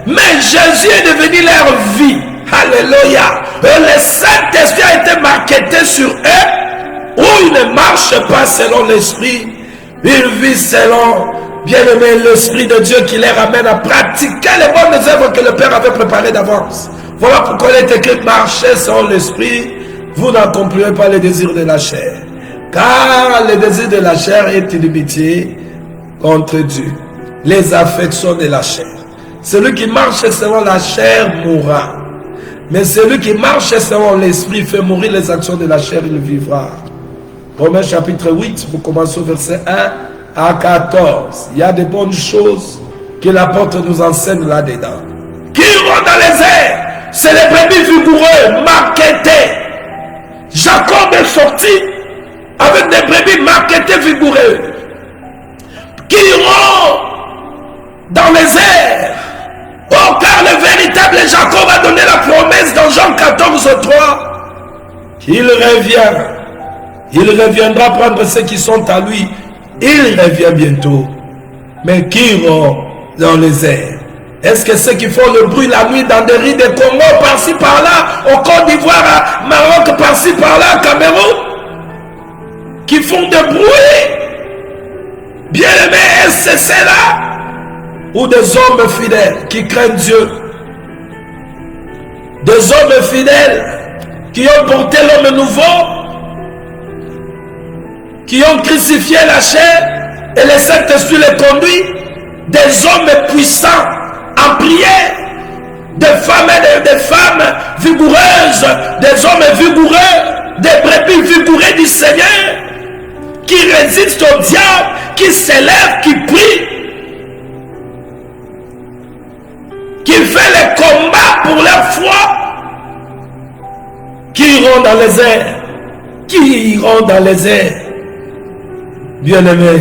Mais Jésus est devenu leur vie. Alléluia. Et le Saint-Esprit a été marqué sur eux, où ils ne marchent pas selon l'esprit. Ils vivent selon, bien-aimé, l'Esprit de Dieu qui les ramène à pratiquer les bonnes œuvres que le Père avait préparées d'avance. Voilà pourquoi il est écrit: marchez selon l'Esprit, vous n'accomplirez pas les désirs de la chair. Car le désir de la chair est inimitié contre Dieu. Les affections de la chair. Celui qui marche selon la chair mourra. Mais celui qui marche selon l'Esprit fait mourir les actions de la chair, il vivra. Romains chapitre 8, vous commencez au verset 1 à 14. Il y a de bonnes choses que l'apôtre nous enseigne là-dedans. Qui iront dans les airs? C'est les brebis vigoureux, marketés. Jacob est sorti avec des brebis marketés vigoureux. Qui iront dans les airs? Oh, car le véritable Jacob a donné la promesse dans Jean 14, 3. Il revient. Il reviendra prendre ceux qui sont à lui. Il revient bientôt. Mais qui iront dans les airs? Est-ce que ceux qui font le bruit la nuit dans des riz de Congo, par-ci par-là, au Côte d'Ivoire, à Maroc, par-ci par-là, Cameroun, qui font des bruits? Bien aimé, est-ce que c'est là? Ou des hommes fidèles qui craignent Dieu? Des hommes fidèles qui ont porté l'homme nouveau, qui ont crucifié la chair et le Saint-Esprit les conduit. Des hommes puissants en prière, des femmes vigoureuses, des hommes vigoureux, des brebis vigoureux du Seigneur, qui résistent au diable, qui s'élèvent, qui prient, qui fait les combats pour leur foi, qui iront dans les airs, qui iront dans les airs. Bien-aimé,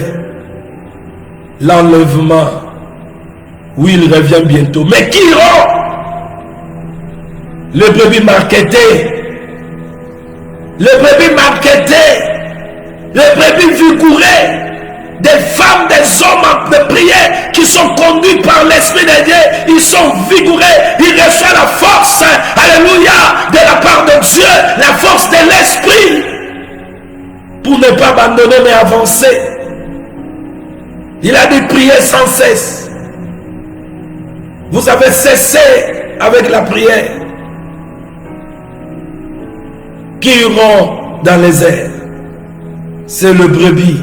l'enlèvement, oui, il revient bientôt. Mais qui iront? Les brebis marketées, les brebis marketées, les brebis vigoureux, des femmes, des hommes de prière qui sont conduits par l'Esprit de Dieu. Ils sont vigoureux, ils reçoivent la force, alléluia, de la part de Dieu, la force de l'Esprit, pour ne pas abandonner mais avancer. Il a dit prier sans cesse. Vous avez cessé avec la prière. Qui iront dans les airs? C'est le brebis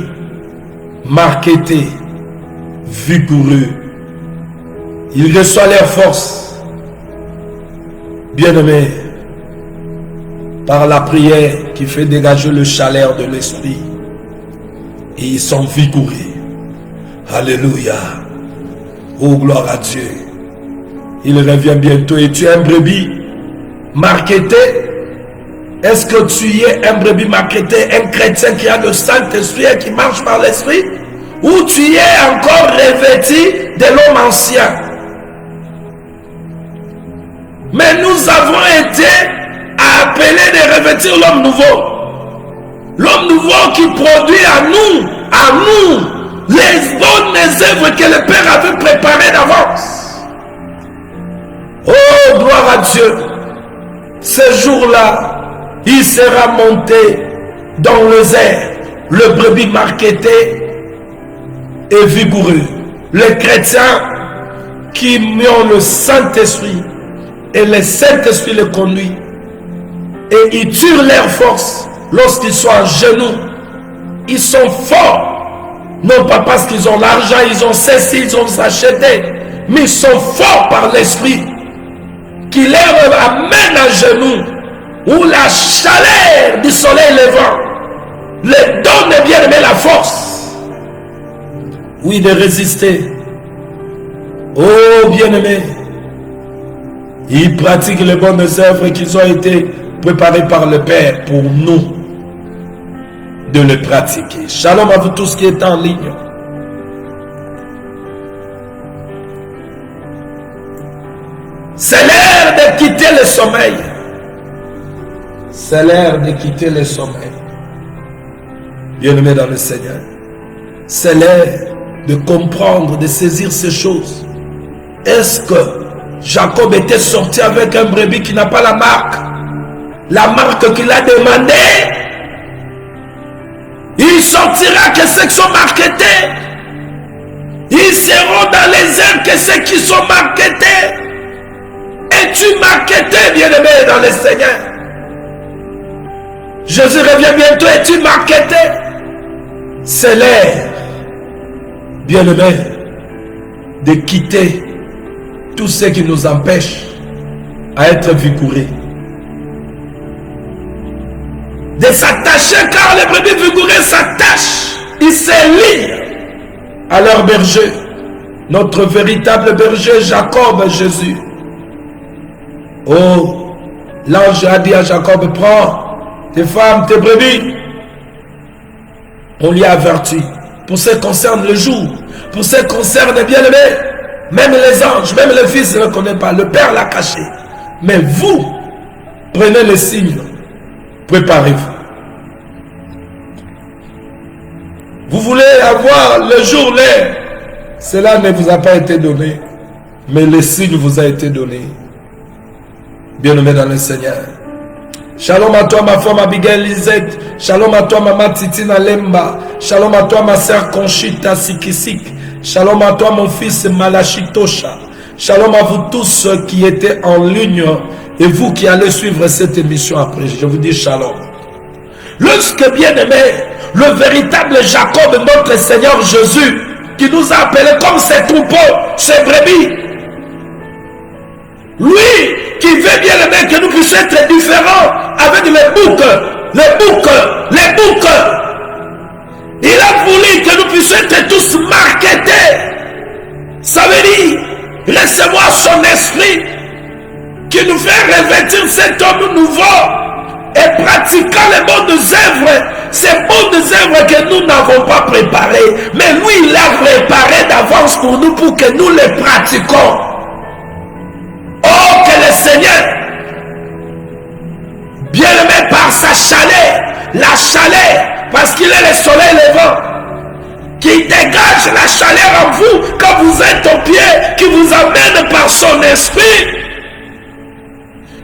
marketé, vigoureux. Il reçoit leur force, bien-aimé, par la prière qui fait dégager le chaleur de l'esprit. Et ils sont vigoureux. Alléluia. Oh, gloire à Dieu. Il revient bientôt. Et tu es un brebis marketé. Est-ce que tu es un brebis marketé, un chrétien qui a le Saint-Esprit et qui marche par l'Esprit? Ou tu es encore revêtu de l'homme ancien? Mais nous avons été appelés de revêtir l'homme nouveau. L'homme nouveau qui produit à nous, les bonnes œuvres que le Père avait préparées d'avance. Oh, gloire à Dieu. Ce jour-là, il sera monté dans les airs, le brebis marketé et vigoureux. Les chrétiens qui ont le Saint-Esprit et le Saint-Esprit les conduit et ils tirent leur force lorsqu'ils sont à genoux. Ils sont forts, non pas parce qu'ils ont l'argent, ils ont ceci, ils ont acheté, mais ils sont forts par l'Esprit qui les amène à genoux, où la chaleur du soleil levant les donne bien aimé la force, oui, de résister. Oh, bien-aimé, ils pratiquent les bonnes œuvres qui ont été préparées par le Père pour nous de les pratiquer. Shalom à vous tous qui êtes en ligne. C'est l'heure de quitter le sommeil. C'est l'heure de quitter le sommeil. Bien-aimé dans le Seigneur, c'est l'heure de comprendre, de saisir ces choses. Est-ce que Jacob était sorti avec un brebis qui n'a pas la marque qu'il a demandé? Il sortira que ceux qui sont marketés. Ils seront dans les airs que ceux qui sont marketés. Es-tu marketé, bien-aimé dans le Seigneur? Jésus revient bientôt. Es-tu marketé? C'est l'heure, bien-aimé, de quitter tout ce qui nous empêche à être vigoureux. De s'attacher, car les brebis vigoureux s'attachent. Ils se lient à leur berger. Notre véritable berger, Jacob, Jésus. Oh, l'ange a dit à Jacob, prends tes femmes, tes brebis. On lui a averti. Pour ce qui concerne le jour, pour ce qui concerne les bien-aimés, même les anges, même le fils ne le connaît pas, le père l'a caché. Mais vous, prenez les signes, préparez-vous. Vous voulez avoir le jour, l'heure, cela ne vous a pas été donné, mais le signe vous a été donné. Bien-aimé dans le Seigneur. Shalom à toi, ma femme Abigail Lisette. Shalom à toi, maman Titina Lemba. Shalom à toi, ma sœur Conchita Sikisik. Shalom à toi, mon fils Malachitosha. Shalom à vous tous qui étaient en ligne et vous qui allez suivre cette émission après. Je vous dis shalom. Lorsque, bien-aimé, le véritable Jacob, notre Seigneur Jésus, qui nous a appelés comme ses troupeaux, ses brebis, lui qui veut bien aimer que nous puissions être différents avec les boucs. Il a voulu que nous puissions être tous marketés. Ça veut dire recevoir son esprit qui nous fait revêtir cet homme nouveau et pratiquant les bonnes œuvres. Ces bonnes œuvres que nous n'avons pas préparées, mais lui il a préparé d'avance pour nous pour que nous les pratiquions. Oh, que le Seigneur, bien-aimé par sa chaleur, la chaleur, parce qu'il est le soleil levant, qui dégage la chaleur en vous quand vous êtes au pied, qui vous amène par son esprit,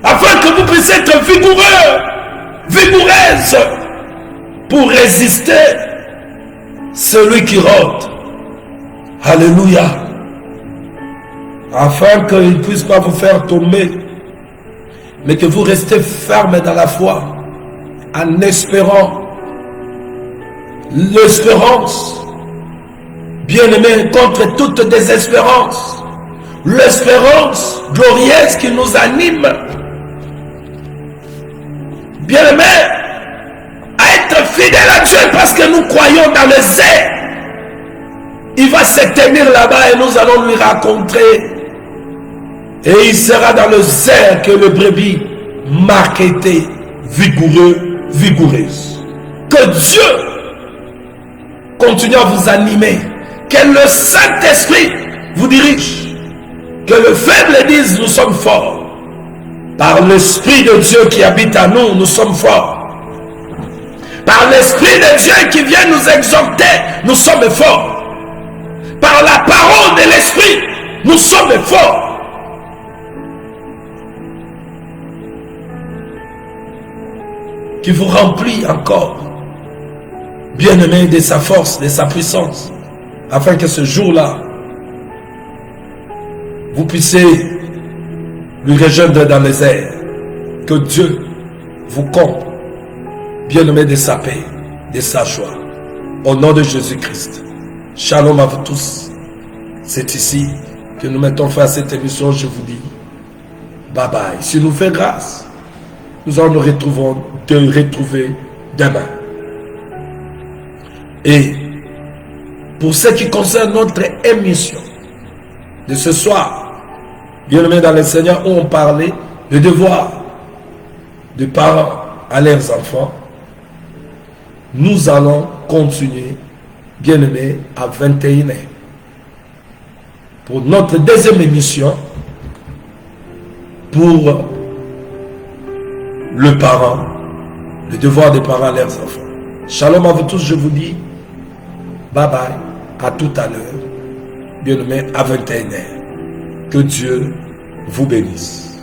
afin que vous puissiez être vigoureux, vigoureuse, pour résister celui qui rôde. Alléluia. Afin qu'il ne puisse pas vous faire tomber, mais que vous restez ferme dans la foi, en espérant. L'espérance, bien-aimé, contre toute désespérance, l'espérance glorieuse qui nous anime, bien-aimé, à être fidèle à Dieu parce que nous croyons dans le zèle. Il va se tenir là-bas et nous allons lui raconter. Et il sera dans le zèle que le brebis marketé, vigoureux, vigoureuse. Que Dieu continue à vous animer. Que le Saint-Esprit vous dirige. Que le faible dise nous sommes forts. Par l'Esprit de Dieu qui habite à nous, nous sommes forts. Par l'Esprit de Dieu qui vient nous exhorter, nous sommes forts. Par la parole de l'Esprit, nous sommes forts. Qui vous remplit encore, bien-aimé, de sa force, de sa puissance, afin que ce jour-là, vous puissiez lui rejoindre dans les airs. Que Dieu vous comble, bien-aimé, de sa paix, de sa joie. Au nom de Jésus-Christ. Shalom à vous tous. C'est ici que nous mettons fin à cette émission. Je vous dis bye bye. Si nous fait grâce, nous allons nous retrouver demain. Et pour ce qui concerne notre émission de ce soir, bien-aimés dans le Seigneur, où on parlait de devoir de parents à leurs enfants, nous allons continuer, bien-aimés, à 21h. Pour notre deuxième émission, pour le parent, le devoir des parents à leurs enfants. Shalom à vous tous, je vous dis bye bye, à tout à l'heure, bien-aimés, à 21h. Que Dieu vous bénisse.